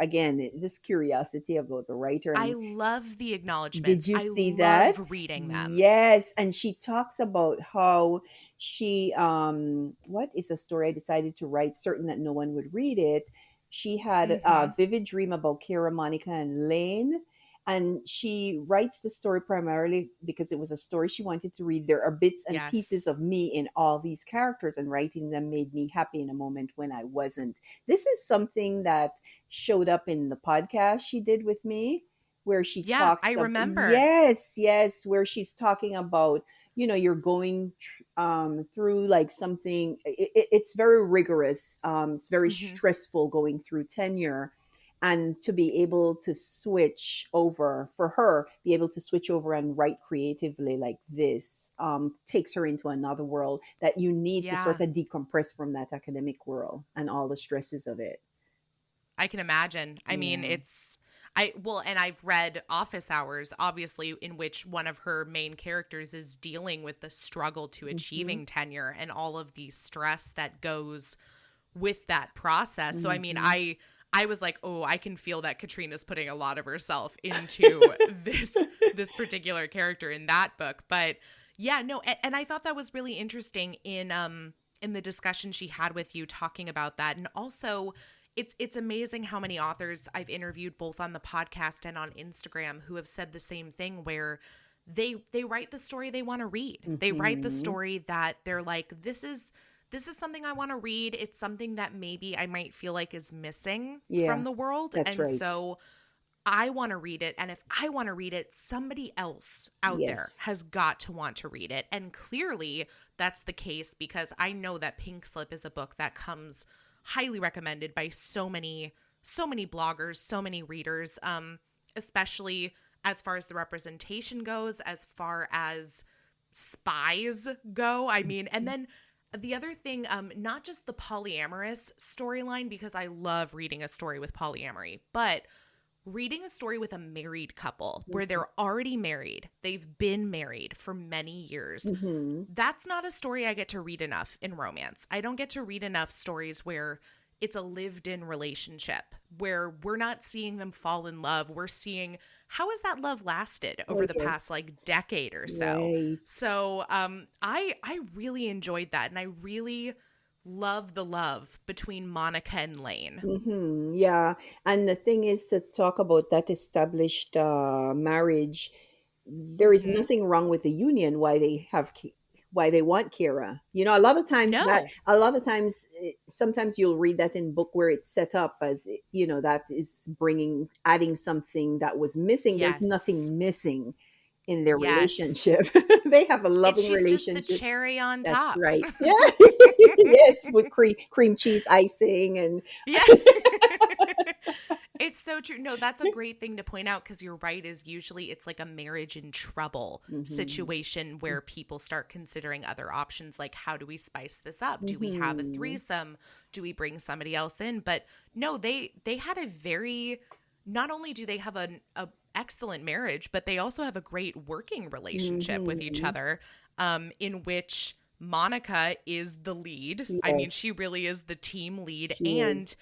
again, this curiosity about the writer. I And love the did acknowledgments. you I see that? love reading them. Yes. And she talks about how she, what is a story I decided to write, certain that no one would read it. She had Mm-hmm. a vivid dream about Kira, Monica, and Lane. And she writes the story primarily because it was a story she wanted to read. There are bits and pieces Yes. of me in all these characters, and writing them made me happy in a moment when I wasn't. This is something that showed up in the podcast she did with me, where she Yeah, I talks of, remember. yes, yes, where she's talking about, you're going through like something, it's very rigorous, it's very Mm-hmm. stressful going through tenure, and to be able to switch over for her, be able to switch over and write creatively like this, takes her into another world that you need to Yeah. sort of decompress from that academic world and all the stresses of it. I can imagine. I mean, Yeah. and I've read Office Hours, obviously, in which one of her main characters is dealing with the struggle to Hmm. achieving tenure and all of the stress that goes with that process. So, I mean, Hmm. I was like, oh, I can feel that Katrina's putting a lot of herself into this particular character in that book. But yeah, no, and I thought that was really interesting in the discussion she had with you talking about that. And also it's amazing how many authors I've interviewed both on the podcast and on Instagram who have said the same thing, where they write the story they want to read. They write the Hmm. story that they're like, this is something I want to read. It's something that maybe I might feel like is missing Yeah, from the world. that's And right. so I want to read it. And if I want to read it, somebody else out there Yes. has got to want to read it. And clearly that's the case, because I know that Pink Slip is a book that comes highly recommended by so many bloggers, so many readers, especially as far as the representation goes, as far as spies go. I mean, and then the other thing, not just the polyamorous storyline, because I love reading a story with polyamory, but reading a story with a married couple where they're already married, they've been married for many years. Hmm. That's not a story I get to read enough in romance. I don't get to read enough stories where it's a lived in relationship, where we're not seeing them fall in love. We're seeing how has that love lasted Oh, over the past yes. like decade or so. Right. So I really enjoyed that, and I really love the love between Monica and Lane. Yeah. And the thing is, to talk about that established marriage, there is Mm-hmm. nothing wrong with the union. Why they want Kira. You know, No. a lot of times, sometimes you'll read that in book where it's set up as, you know, that is adding something that was missing. There's Yes. nothing missing in their Yes. relationship. They have a loving She's just the relationship. cherry on That's top. right. Yeah. Yes, with cream cheese icing and Yeah. It's so true. No, that's a great thing to point out, because you're right, is usually it's like a marriage in trouble hmm situation where people start considering other options, like how do we spice this up? Do we have a hmm threesome? Do we bring somebody else in? But no, they had a very, not only do they have a excellent marriage, but they also have a great working relationship with each hmm other, in which Monica is the lead. I mean, Yes, she really is the team lead, she is. and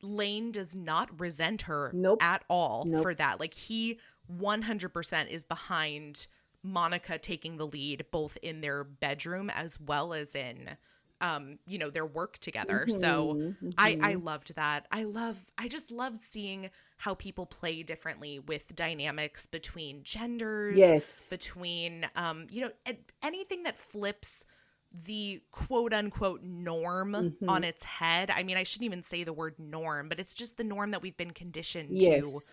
Lane does not resent her Nope. at all Nope. for that. Like, he 100% is behind Monica taking the lead, both in their bedroom as well as in their work together. So hmm I hmm loved that. I just loved seeing how people play differently with dynamics between genders, Yes. between anything that flips the quote unquote norm hmm on its head. I mean, I shouldn't even say the word norm, but it's just the norm that we've been conditioned to Yes.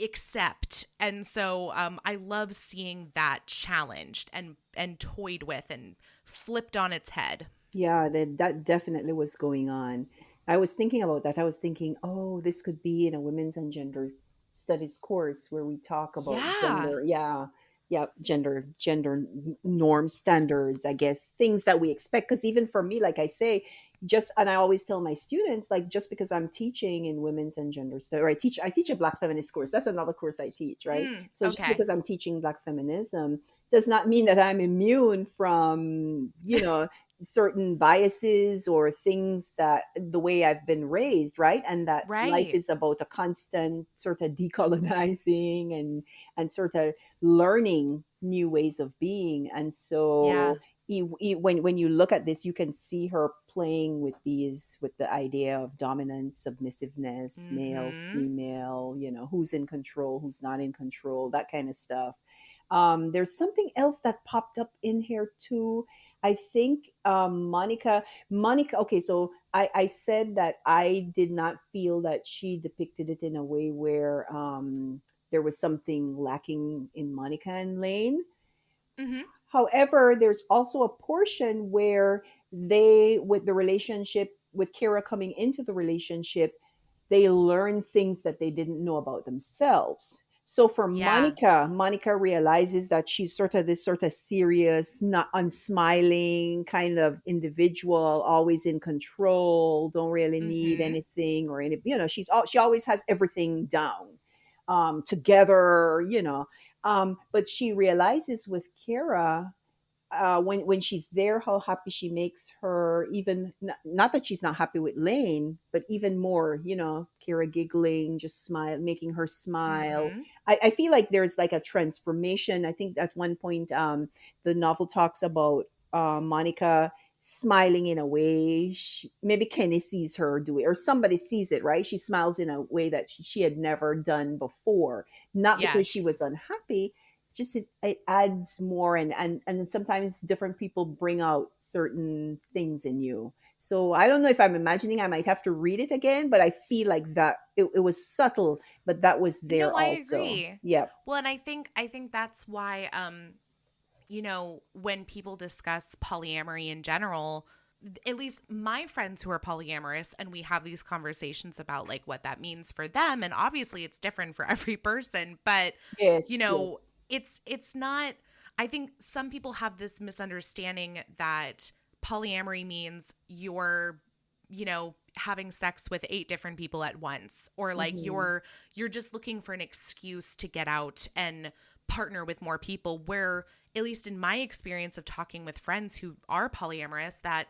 accept. And so I love seeing that challenged and toyed with and flipped on its head. Yeah, that definitely was going on. I was thinking about that. I was thinking, oh, this could be in a women's and gender studies course where we talk about Yeah. gender. Yeah, yeah, gender norm standards, I guess, things that we expect. Because even for me, like I say, and I always tell my students, like, just because I'm teaching in women's and gender studies, or I teach a Black feminist course. That's another course I teach, right? So just Okay. because I'm teaching Black feminism does not mean that I'm immune from, certain biases or things that the way I've been raised, right? And that life Right. is about a constant sort of decolonizing and sort of learning new ways of being. And Yeah. so when you look at this, you can see her playing with the idea of dominance, submissiveness, male, Mm-hmm. female, who's in control, who's not in control, that kind of stuff. There's something else that popped up in here too. I think Monica. Okay, so I said that I did not feel that she depicted it in a way where there was something lacking in Monica and Lane. Mm-hmm. However, there's also a portion where with the relationship, with Kira coming into the relationship, they learn things that they didn't know about themselves. So for Yeah. Monica realizes that she's sort of this sort of serious, not unsmiling kind of individual, always in control, don't really need Mm-hmm. anything or any, she always has everything down, together, but she realizes with Kira, when she's there, how happy she makes her. Even not that she's not happy with Lane, but even more, Kira giggling, just smile, making her smile. Mm-hmm. I feel like there's like a transformation. I think at one point, the novel talks about Monica smiling in a way maybe Kenny sees her do it, or somebody sees it, right? She smiles in a way that she had never done before, not because she Yes. was unhappy, just it adds more, and then sometimes different people bring out certain things in you. So I don't know if I'm imagining, I might have to read it again, but I feel like that it was subtle, but that was there No, I also. agree. Yeah. Well, and I think that's why when people discuss polyamory in general, at least my friends who are polyamorous, and we have these conversations about like what that means for them, and obviously it's different for every person, but you Yes, know, yes. it's not. I think some people have this misunderstanding that polyamory means having sex with 8 different people at once, or like Hmm. you're just looking for an excuse to get out and partner with more people, where at least in my experience of talking with friends who are polyamorous, that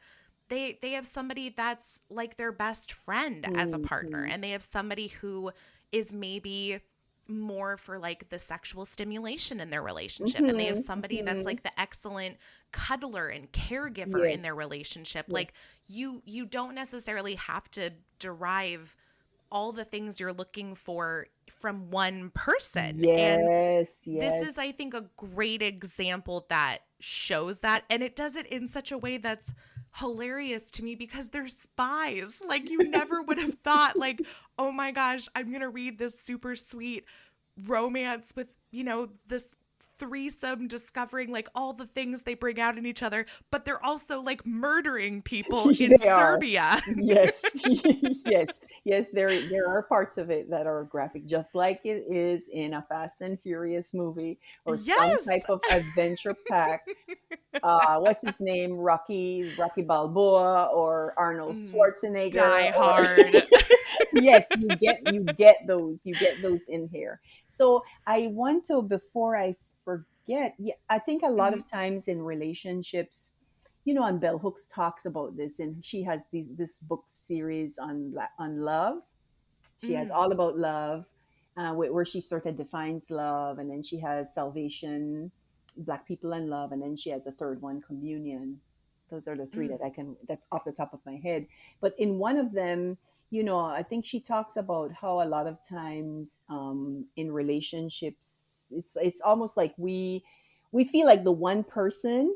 they have somebody that's like their best friend as a partner, Hmm. and they have somebody who is maybe more for like the sexual stimulation in their relationship, and they have Hmm. somebody that's Hmm. like the excellent cuddler and caregiver in Yes, their relationship. Like yes. you don't necessarily have to derive all the things you're looking for from one person. And Yes, this is, I yes. think, a great example that shows that. And it does it in such a way that's hilarious to me, because they're spies. Like, you never would have thought, like, oh my gosh, I'm going to read this super sweet romance with, this threesome discovering like all the things they bring out in each other, but they're also like murdering people in They are. Serbia. Yes, yes, yes. There are parts of it that are graphic, just like it is in a Fast and Furious movie or some Yes. type of adventure pack. What's his name? Rocky Balboa or Arnold Mm, Schwarzenegger Die or Hard. yes, you get those in here. So I want to, before I forget, yeah, I think a lot Mhm. of times in relationships, and Bell Hooks talks about this, and she has this book series on love. She has Mm, all about love, where she sort of defines love, and then she has salvation, Black people and love, and then she has a third one, communion. Those are the three mm, that's off the top of my head. But in one of them, I think she talks about how a lot of times, in relationships, it's almost like we feel like the one person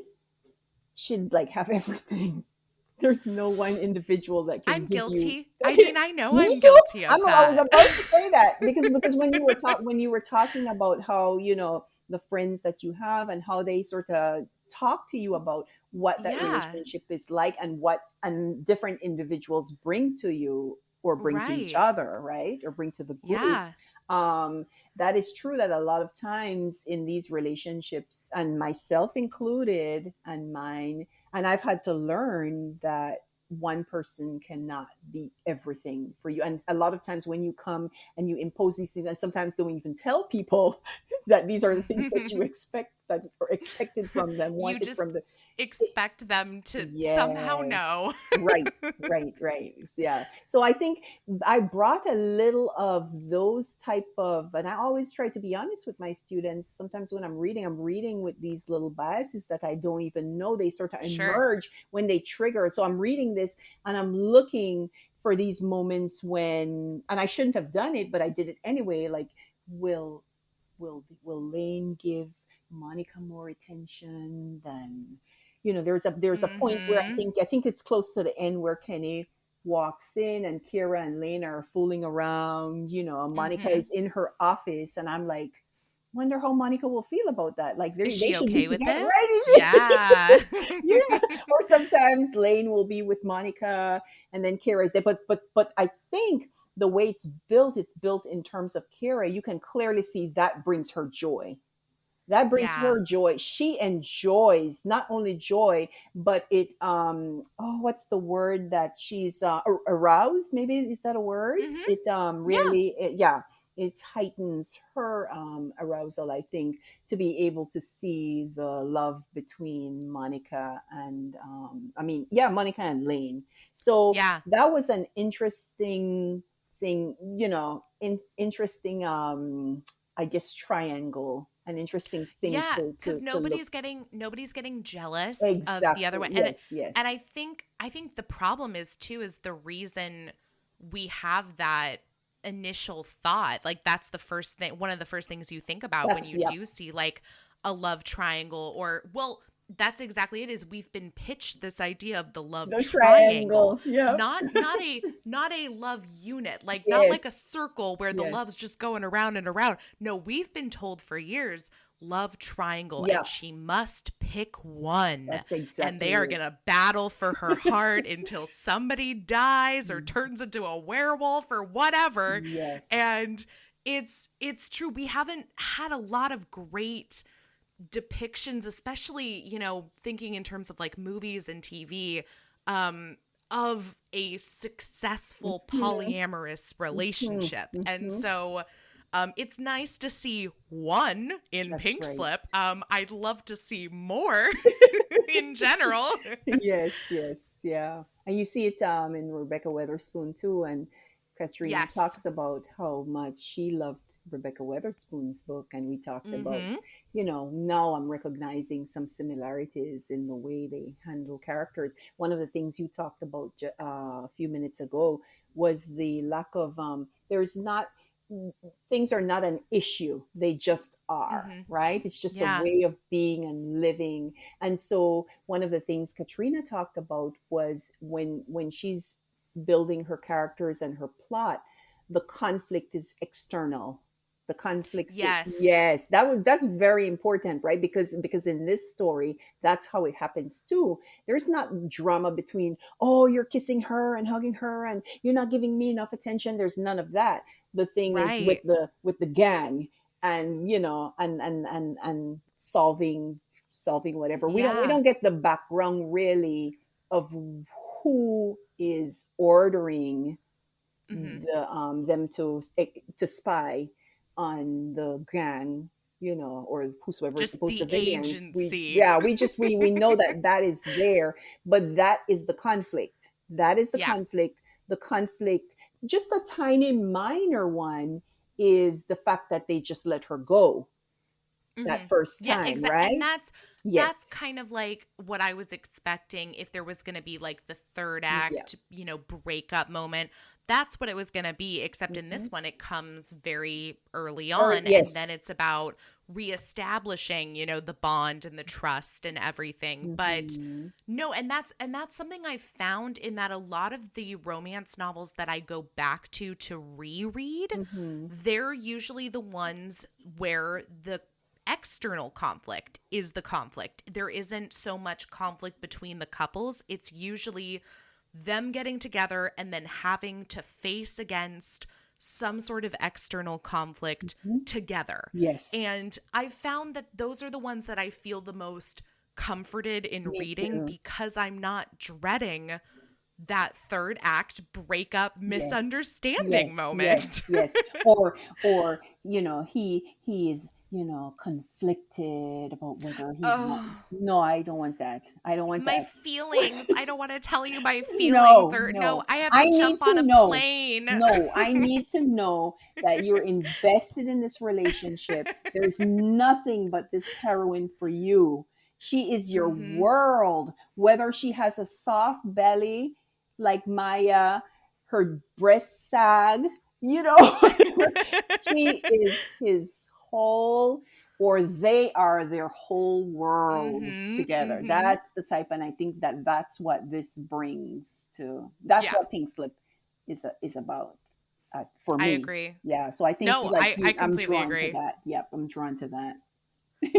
should like have everything. There's no one individual that can I'm give you. guilty. I mean, I know Me I'm too. guilty of I was that. about to say that because when you were talking about how the friends that you have and how they sort of talk to you about what that Yeah, relationship is like, and what and different individuals bring to you or bring to each right. other, right? Or bring to the group. Yeah. um that is true, that a lot of times in these relationships, and myself included and mine, and I've had to learn that one person cannot be everything for you. And a lot of times when you come and you impose these things, and sometimes don't even tell people that these are the things that you expect, that are expected from them, You wanted just from the. expect them to somehow Yes. know. Right, right, right. Yeah. So I think I brought a little of those type of, and I always try to be honest with my students. Sometimes when I'm reading with these little biases that I don't even know. They sort of Sure. emerge when they trigger. So I'm reading this and I'm looking for these moments when, and I shouldn't have done it, but I did it anyway. Like, will will Lane give Monica more attention than, there's a point where I Mm-hmm. think I think it's close to the end where Kenny walks in and Kira and Lane are fooling around, and Monica Mm-hmm. is in her office, and I'm like, wonder how Monica will feel about that. Like Is they she should be okay with together, this? right? Yeah. Yeah. Or sometimes Lane will be with Monica and then Kira's there. But I think the way it's built in terms of Kira, you can clearly see that brings her joy. That brings Yeah. her joy. She enjoys not only joy, but it what's the word that she's aroused? Maybe is that a word? Mm-hmm. It Yeah. really it heightens her arousal, I think, to be able to see the love between Monica and Monica and Lane. So Yeah. that was an interesting thing, interesting I guess triangle, an interesting thing Yeah, because to look. nobody's getting jealous of the other Exactly. one. Yes, And yes. I think the problem is too is the reason we have that initial thought. Like that's the first thing, one of the first things you think about when That's you yeah. do see like a love triangle, or well, that's exactly it, is we've been pitched this idea of the love The triangle, triangle. Yeah. not a love unit, like not Yes. like a circle where the Yes. love's just going around and around. No, we've been told for years love triangle, Yeah. and she must pick one, That's and exactly they are it. gonna battle for her heart until somebody dies or turns into a werewolf or whatever. Yes. And it's true, we haven't had a lot of great depictions, especially, thinking in terms of like movies and TV, of a successful Mhm. polyamorous Mhm. relationship. And Mhm. so it's nice to see one in That's Pink right. Slip. I'd love to see more in general. Yes, yes, yeah. And you see it in Rebecca Weatherspoon too, and Katrina Yes. talks about how much she loved Rebecca Weatherspoon's book, and we talked about, Mm-hmm. now I'm recognizing some similarities in the way they handle characters. One of the things you talked about a few minutes ago was the lack of there's not things are not an issue, they just are, Mm-hmm. right? It's just a Yeah. way of being and living. And so one of the things Katrina talked about was when she's building her characters and her plot, the conflict is external. The conflicts, Yes. yes, that's very important, right? Because in this story, that's how it happens too. There's not drama between, oh, you're kissing her and hugging her and you're not giving me enough attention. There's none of that. The thing is Right. with the gang, and and solving whatever. We Yeah. don't get the background really of who is ordering Mm-hmm. them to spy on the gang, or whosoever is Just supposed the to villains. We agency. Yeah, we know that that is there, but that is the conflict. That is the Yeah. conflict. The conflict, just a tiny minor one, is the fact that they just let her go Mm-hmm. that first Yeah, time, exactly. And right? that's Yes. kind of like what I was expecting if there was going to be like the third Yeah. act, breakup moment. That's what it was going to be, except in Hmm. this one it comes very early Or on, and then yes. it's about reestablishing, the bond and the trust and everything. But Hmm. no, and that's something I found in that a lot of the romance novels that I go back to reread, Hmm. they're usually the ones where the external conflict is the conflict. There isn't so much conflict between the couples. It's usually them getting together and then having to face against some sort of external conflict Hmm. together. Yes. And I've found that those are the ones that I feel the most comforted in Me reading, too. because I'm not dreading that third act breakup Yes, misunderstanding yes, yes, moment. yes. Or he is conflicted about whether he's not. Oh, No, I don't want that. I don't want my that. feelings. I don't want to tell you my feelings, No, or no, no. I have I to need jump to on a know. plane. No, I need to know that you're invested in this relationship. There's nothing but this heroine for you. She is your Mhm. world. Whether she has a soft belly like Maya, her breasts sag, you know, she is his whole, or they are their whole worlds Mhm. together. Mhm. That's the type, and I think that that's what this brings to. That's Yeah, what Pink Slip is about for I me. agree. Yeah, so I think No, like I you, I'm completely drawn to agree. that. Yep, I'm drawn to that.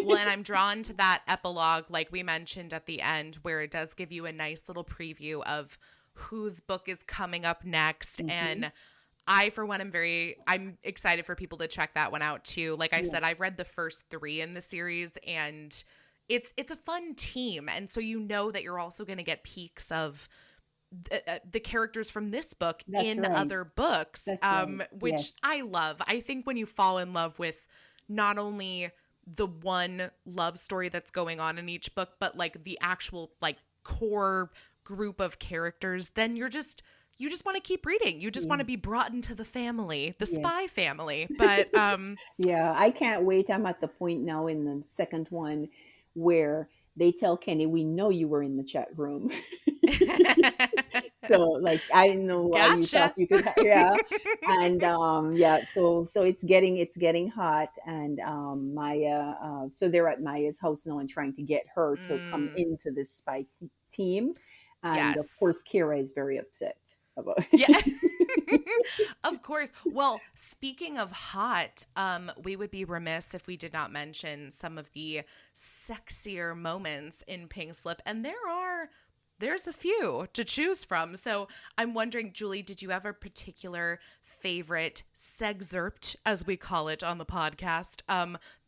Well, and I'm drawn to that epilogue, like we mentioned at the end, where it does give you a nice little preview of whose book is coming up next. Hmm. And for one, I'm excited for people to check that one out too. Like I said, I've read the first 3 in the series, and it's a fun team. And so you know that you're also going to get peeks of the characters from this book That's in right. other books, That's right. which Yes. I love. I think when you fall in love with not only the one love story that's going on in each book, but like the actual like core group of characters, then you just want to keep reading. You just want Yeah. to be brought into the family, the Yes. spy family. But Yeah, I can't wait. I'm at the point now in the second one where they tell Kenny, "We know you were in the chat room." So like I didn't know why you thought gotcha. you could yeah. And yeah, so it's getting hot, and Maya so they're at Maya's house now and trying to get her to come Mm, into this spy team. And of yes. course Kira is very upset about Yeah. Of course. Well, speaking of hot, we would be remiss if we did not mention some of the sexier moments in Pink Slip, and there's a few to choose from. So I'm wondering, Julie, did you have a particular favorite sexcerpt, as we call it on the podcast,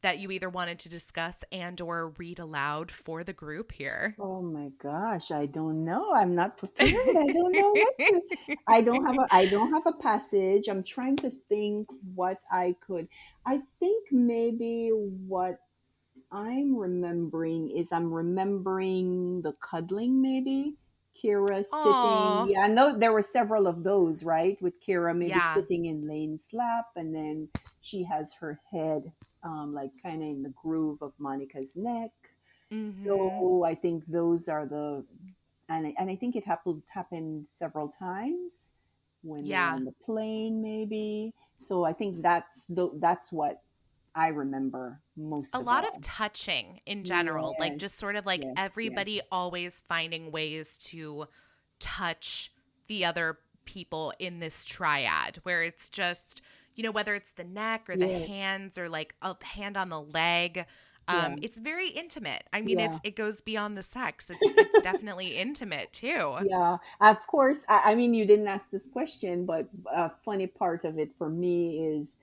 that you either wanted to discuss and or read aloud for the group here? Oh my gosh, I don't know. I'm not prepared. I don't know what to. I don't have a passage. I'm trying to think what I could. I think maybe what I'm remembering the cuddling maybe. Kira sitting. Aw, Yeah, I know there were several of those, right? With Kira maybe yeah. sitting in Lane's lap, and then she has her head like kind of in the groove of Monica's neck. Mm-hmm. So I think those are the and I think it happened several times when they're Yeah. on the plane maybe. So I think that's what I remember most A of lot of all. touching in general, like Yes, just sort of like yes, yes, everybody always finding ways to touch the other people in this triad, where it's just, whether it's the neck or the yes, hands or like a hand on the leg. yeah, It's very intimate. I mean, yeah. it goes beyond the sex. It's definitely intimate too. Yeah, of course. I mean, you didn't ask this question, but a funny part of it for me is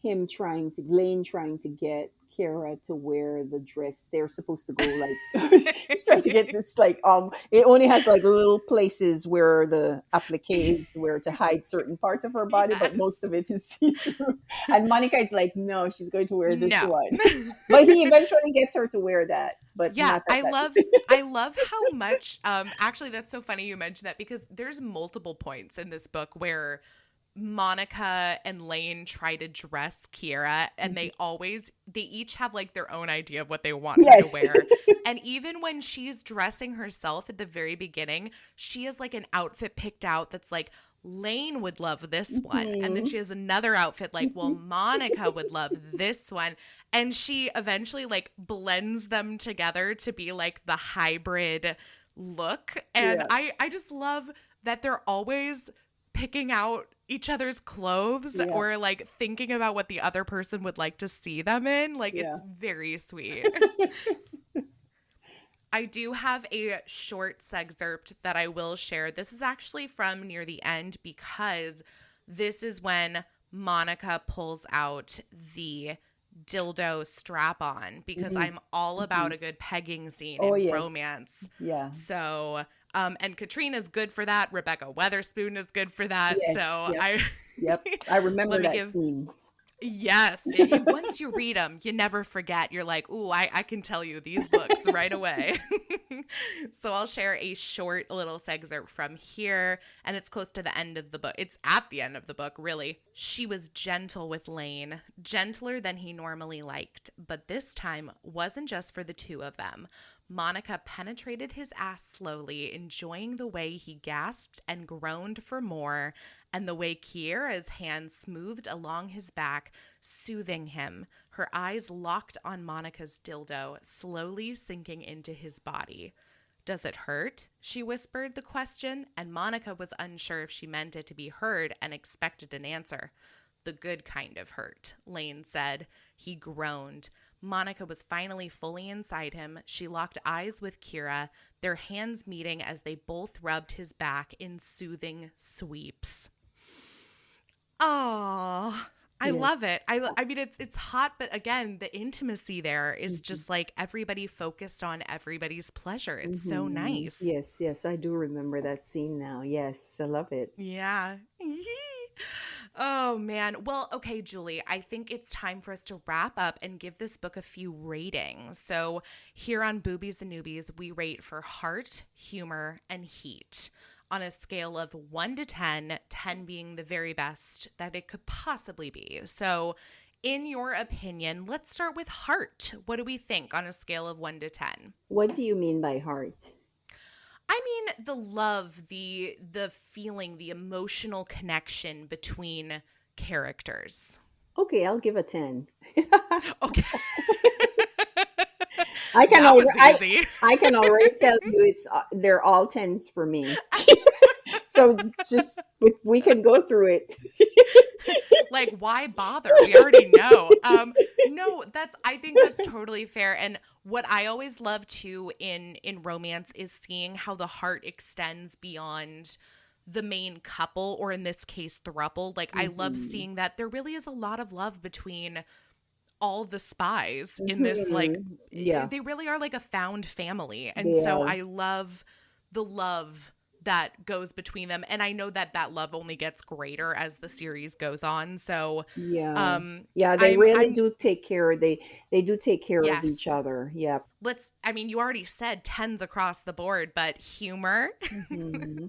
Lane trying to get Kara to wear the dress. They're supposed to go like he's trying to get this like it only has like little places where the applique is where to hide certain parts of her body, but Yes. most of it is see through. And Monica is like, no, she's going to wear this No. one. But he eventually gets her to wear that, but Yeah, not at that. I love how much actually that's so funny you mentioned that because there's multiple points in this book where Monica and Lane try to dress Kiera and they each have like their own idea of what they want her to Yes. wear. And even when she's dressing herself at the very beginning, she has like an outfit picked out that's like Lane would love this one. And then Mhm. she has another outfit like, well, Monica would love this one. And she eventually like blends them together to be like the hybrid look. And Yeah, I just love that they're always picking out each other's clothes yeah, or like thinking about what the other person would like to see them in. Like yeah. it's very sweet. I do have a short excerpt that I will share. This is actually from near the end because this is when Monica pulls out the dildo strap on because Mhm, I'm all about mhm. a good pegging scene Oh, in yes. romance. Yeah. So, and Katrina's good for that. Rebecca Weatherspoon is good for that. Yes. So Yep. I Yep. I let remember me that give scene. yes. Once you read them, you never forget. You're like, ooh, I can tell you these books right away. So I'll share a short little excerpt from here, and it's close to the end of the book. It's at the end of the book, really. She was gentle with Lane, gentler than he normally liked, but this time wasn't just for the two of them. Monica penetrated his ass slowly, enjoying the way he gasped and groaned for more, and the way Kiera's hand smoothed along his back, soothing him, her eyes locked on Monica's dildo, slowly sinking into his body. Does it hurt? She whispered the question, and Monica was unsure if she meant it to be heard and expected an answer. The good kind of hurt, Lane said. He groaned. Monica was finally fully inside him. She locked eyes with Kira, their hands meeting as they both rubbed his back in soothing sweeps. Oh, I Yes. love it. I mean, it's hot, but again, the intimacy there is Mm-hmm. just like everybody focused on everybody's pleasure. It's so Mm-hmm. nice. Yes, yes, I do remember that scene now. Yes, I love it. Yeah. Oh, man. Well, okay, Julie, I think it's time for us to wrap up and give this book a few ratings. So, here on Boobies and Noobies, we rate for heart, humor, and heat on a scale of 1 to 10, 10 being the very best that it could possibly be. So, in your opinion, let's start with heart. What do we think on a scale of 1 to 10? What do you mean by heart? I mean, the love, the feeling, the emotional connection between characters. Okay, I'll give a 10. Okay. I can That already, was easy. I can already tell you it's they're all 10s for me. So just we can go through it. Like, why bother? We already know. No, I think that's totally fair. And what I always love too in romance is seeing how the heart extends beyond the main couple, or in this case, throuple. Like, I love Mhm. seeing that there really is a lot of love between all the spies in this, like, Mhm. Yeah, they really are like a found family. And they so are. I love the love that goes between them. And I know that that love only gets greater as the series goes on. So Yeah. um Yeah, they I'm really I'm do take care. They do take care of each yes. other. Yeah. I mean, you already said tens across the board, but humor. Hmm.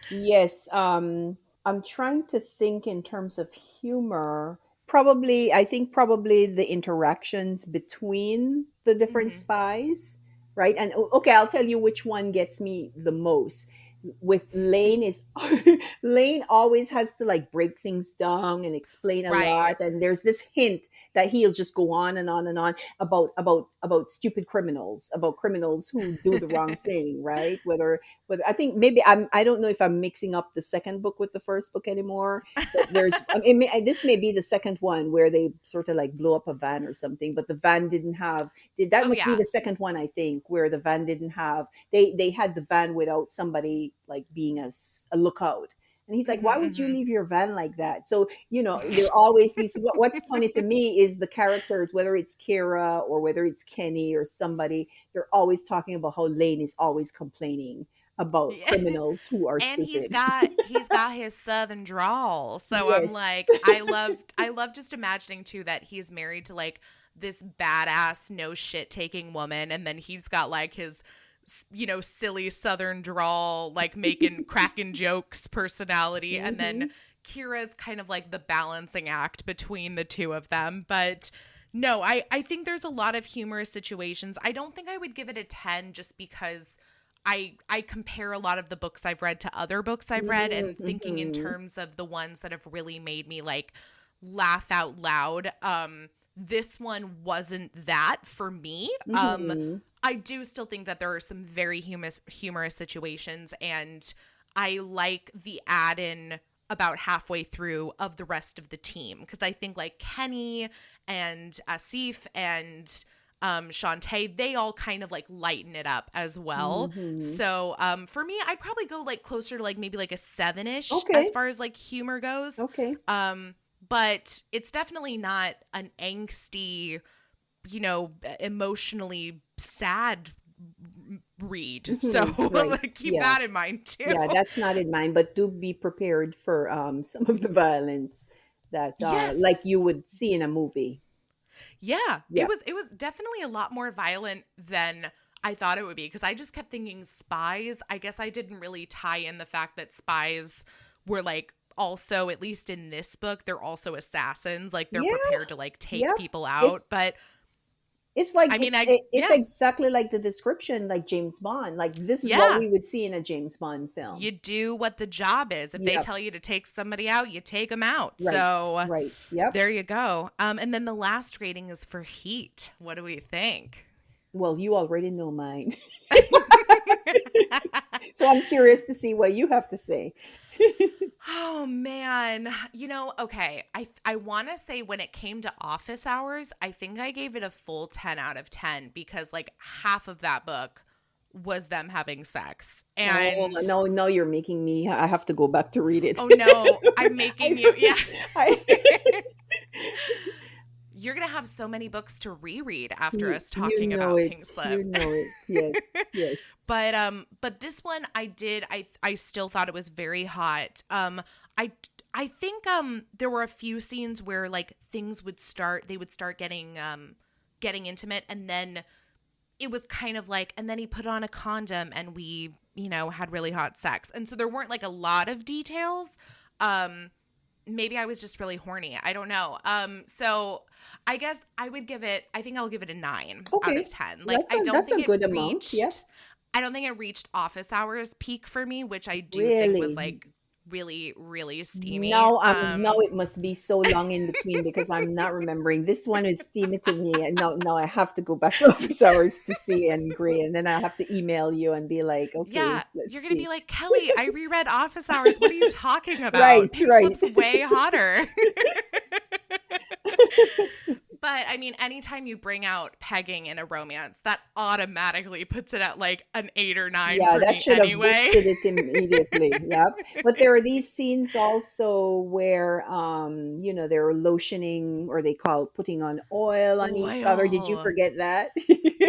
Yes. I'm trying to think in terms of humor. Probably, I think probably the interactions between the different Hmm. spies, right? And okay, I'll tell you which one gets me the most. With Lane is Lane always has to like break things down and explain a Right. lot, and there's this hint that he'll just go on and on and on about stupid criminals, about criminals who do the wrong thing, right? Whether I think maybe I don't know if I'm mixing up the second book with the first book anymore. But there's I mean this may be the second one where they sort of like blow up a van or something, but the van didn't have did that Oh must be yeah. the second one, I think, where the van didn't have they had the van without somebody like being a lookout. And he's like, why would you Hmm. leave your van like that? So, there are always these. What's funny to me is the characters, whether it's Kira or whether it's Kenny or somebody, they're always talking about how Lane is always complaining about Yeah. criminals who are And stupid. he's got his southern drawl. So I'm Yes. like, I love just imagining too that he's married to like this badass no shit taking woman, and then he's got like his silly southern drawl, like making cracking jokes personality, and then Hmm. Kira's kind of like the balancing act between the two of them. But no, I think there's a lot of humorous situations. I don't think I would give it a 10 just because I compare a lot of the books I've read to other books I've read, and thinking in Hmm. terms of the ones that have really made me like laugh out loud. This one wasn't that for me. Hmm. I do still think that there are some very humorous situations, and I like the add in about halfway through of the rest of the team, because I think like Kenny and Asif and Shantae, they all kind of like lighten it up as well. Hmm. So for me, I'd probably go like closer to like maybe like a 7-ish as Okay. far as like humor goes. Okay. But it's definitely not an angsty, emotionally sad read. So Right. like, keep Yeah. that in mind too. Yeah, that's not in mind, but do be prepared for some of the violence that like Yes. you would see in a movie. Yeah. It Yeah. was it was definitely a lot more violent than I thought it would be, because I just kept thinking spies. I guess I didn't really tie in the fact that spies were like also, at least in this book, they're also assassins. Like they're Yeah. prepared to like take Yeah. people out. It's But it's like I mean, it's yeah. exactly like the description, like James Bond. Like this is what Yeah. we would see in a James Bond film. You do what the job is. If they Yep. tell you to take somebody out, you take them out. Right. So Right. Yep. there you go. And then the last rating is for heat. What do we think? Well, you already know mine. So I'm curious to see what you have to say. Oh man, okay. I want to say when it came to office hours, I think I gave it a full 10 out of 10, because like half of that book was them having sex. Oh, And no, no, you're making me. I have to go back to read it. oh no, I'm making you, yeah. I, You're going to have so many books to reread after you, us you talking know about it. Pink Slip. You know it. Yes, yes. But this one I still thought it was very hot. I I think there were a few scenes where like they would start getting intimate, and then it was kind of like, and then he put on a condom and we, had really hot sex. And so there weren't like a lot of details. Maybe I was just really horny. I don't know. So I guess I think I'll give it a 9 out of Okay, 10. Like, that's a good amount. Yeah, I don't think it reached office hours peak for me, which I do think was really. like really, really steamy. Now it must be so long in between because I'm not remembering. This one is steamy to me, and now I have to go back to office hours to see and agree, and then I have to email you and be like, okay, Yeah, let's you're going to see. be like, Kelly, I reread Office Hours. What are you talking Right, about? Pink right. Slip's way hotter. But I mean, anytime you bring out pegging in a romance, that automatically puts it at like an 8 or 9 Yeah, for that me should have anyway. boosted it immediately. Yep. But there are these scenes also where they're lotioning, or they call putting on oil on each other. Did you Oil. forget that?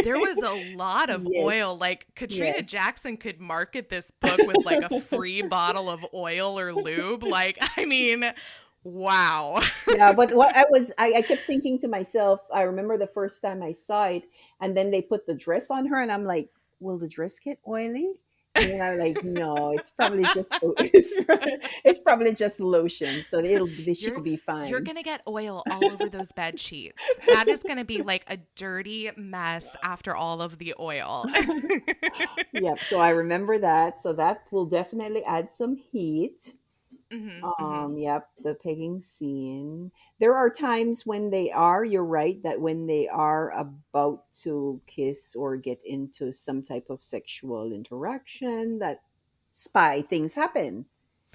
There was a lot of Yes, oil. Like Katrina yes. Jackson could market this book with like a free bottle of oil or lube. Like, I mean, wow. Yeah, but what I kept thinking to myself, I remember the first time I saw it, and then they put the dress on her, and I'm like, will the dress get oily? And then I'm like, no, it's probably just it's probably just lotion, so You're she'll be you're fine. gonna get oil all over those bed sheets. That is gonna be like a dirty mess after all of the oil. Yep. So I remember that. So that will definitely add some heat. Hmm. Yep, the pegging scene. There are times when you're right, that when they are about to kiss or get into some type of sexual interaction, that spy things happen.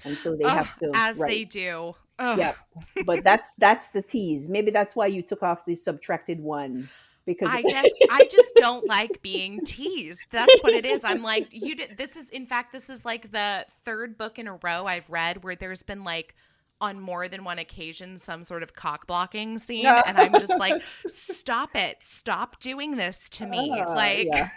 And so they have Oh, to, as right. they do. Oh, Yep. But that's the tease. Maybe that's why you took off the subtracted one, because I guess I just don't like being teased. That's what it is. I'm like, this is like the third book in a row I've read where there's been like on more than one occasion some sort of cock blocking scene, and I'm just like, stop it. Stop doing this to me. Like yeah.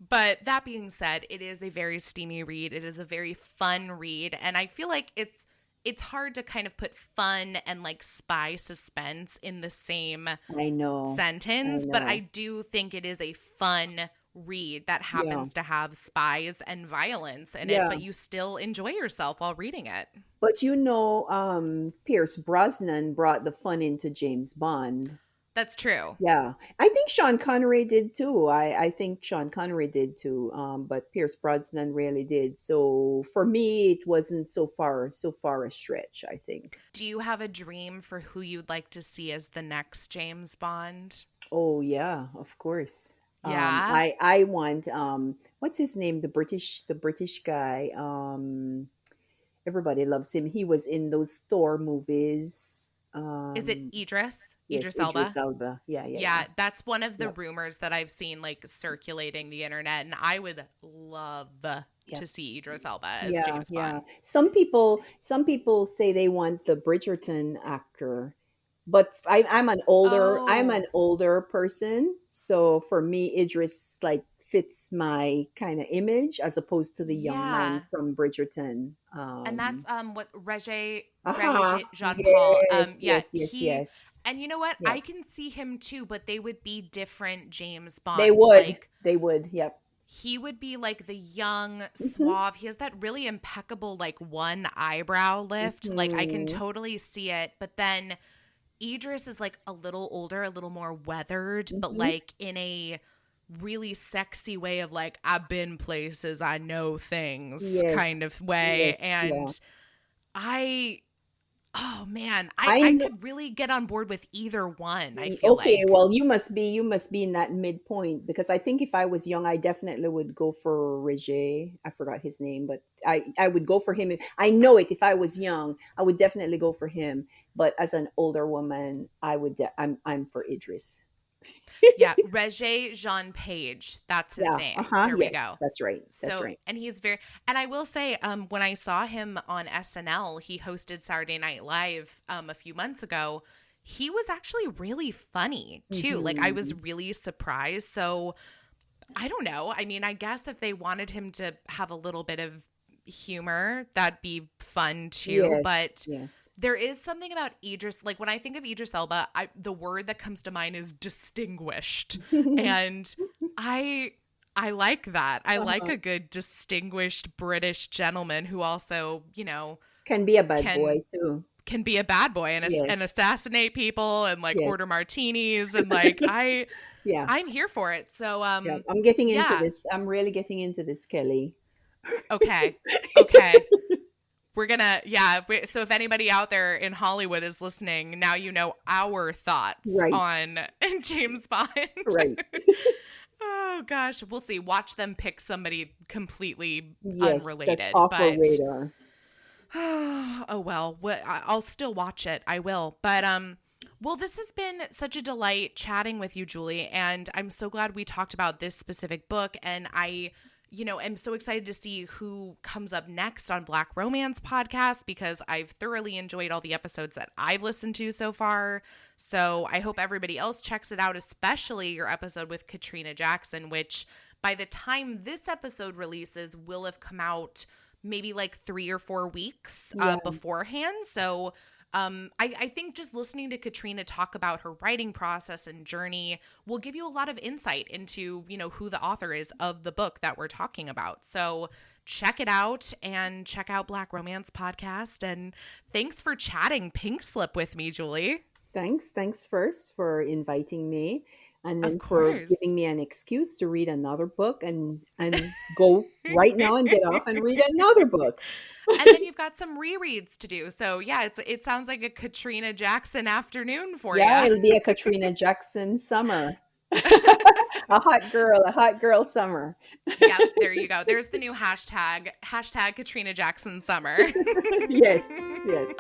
But that being said, it is a very steamy read. It is a very fun read, and I feel like it's hard to kind of put fun and like spy suspense in the same I know. I sentence, but I know. do think it is a fun read that Yeah. happens to have spies and violence in it, Yeah. but you still enjoy yourself while reading it. But Pierce Brosnan brought the fun into James Bond. That's true. Yeah, I think Sean Connery did too. I think Sean Connery did too. But Pierce Brosnan really did. So for me, it wasn't so far a stretch, I think. Do you have a dream for who you'd like to see as the next James Bond? Oh yeah, of course. Yeah. I want what's his name? The British guy. Everybody loves him. He was in those Thor movies. Is it Idris? Yes, Idris Idris Elba? Elba. Yeah, yeah, yeah. Yeah, that's one of the Yep, rumors that I've seen like circulating the internet, and I would love yep. to see Idris Elba as Yeah, James yeah. Bond. Some people say they want the Bridgerton actor, but I'm an Oh, older person, so for me, Idris like fits my kind of image as opposed to the young man yeah. from Bridgerton. And that's what Aha, Jean Paul. yes, Yeah, yes, yes, yes. and you know what? Yep. I can see him too, but they would be different James They Bonds. would, Like they would. Yep. he would be like the young, Hmm. suave. He has that really impeccable like one eyebrow lift. Like I can Hmm. totally see it. But then Idris is like a little older, a little more weathered, but Hmm. like in a really sexy way of like I've been places, I know things Yes, kind of way. yes, And yeah. I oh man, I I know. could really get on board with either one, I feel Okay, like. well, you must be in that midpoint, because I think if I was young, I definitely would go for Regé. I forgot his name, but I would go for him. I know it. If I was young, I would definitely go for him. But as an older woman, I'm for Idris. Yeah, Regé-Jean Page. That's his Yeah. name. Uh-huh. There we Yes, go. that's right. That's So, right. and he's very, and I will say, when I saw him on SNL, he hosted Saturday Night Live a few months ago. He was actually really funny too. Like I was Hmm. really surprised. So I don't know. I mean, I guess if they wanted him to have a little bit of humor, that'd be fun too. Yes. But Yes. there is something about Idris. Like when I think of Idris Elba, the word that comes to mind is distinguished, and I I like that. I like Uh-huh. a good distinguished British gentleman who also, Can be a bad can boy too. can be a bad boy and Yes. assassinate people and like Yes. order martinis and like Yeah. I'm here for it. So Yeah. I'm getting into yeah. this. I'm really getting into this, Kelly. Okay. Okay. We're gonna, yeah. So if anybody out there in Hollywood is listening, now you know our thoughts Right. on James Bond. Right. Oh gosh, we'll see. Watch them pick somebody completely Yes. That's unrelated, off our but radar. oh well. I'll still watch it. I will. But well, this has been such a delight chatting with you, Julie, and I'm so glad we talked about this specific book. And I, am so excited to see who comes up next on Black Romance Podcast because I've thoroughly enjoyed all the episodes that I've listened to so far. So I hope everybody else checks it out, especially your episode with Katrina Jackson, which by the time this episode releases will have come out maybe like 3 or 4 weeks Yeah. beforehand. So I think just listening to Katrina talk about her writing process and journey will give you a lot of insight into, who the author is of the book that we're talking about. So check it out and check out Black Romance Podcast. And thanks for chatting Pink Slip with me, Julie. Thanks. Thanks first for inviting me, and Of then for course. giving me an excuse to read another book and go right now and get off and read another book. And then you've got some rereads to do. So yeah, it sounds like a Katrina Jackson afternoon for you. Yeah, it'll be a Katrina Jackson summer. A hot girl summer. Yep, there you go. There's the new hashtag Katrina Jackson summer. Yes, yes.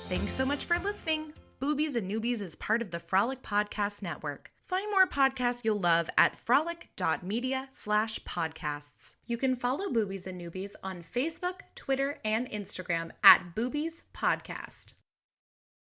Thanks so much for listening. Boobies and Noobies is part of the Frolic Podcast Network. Find more podcasts you'll love at frolic.media/podcasts. You can follow Boobies and Noobies on Facebook, Twitter, and Instagram at Boobies Podcast.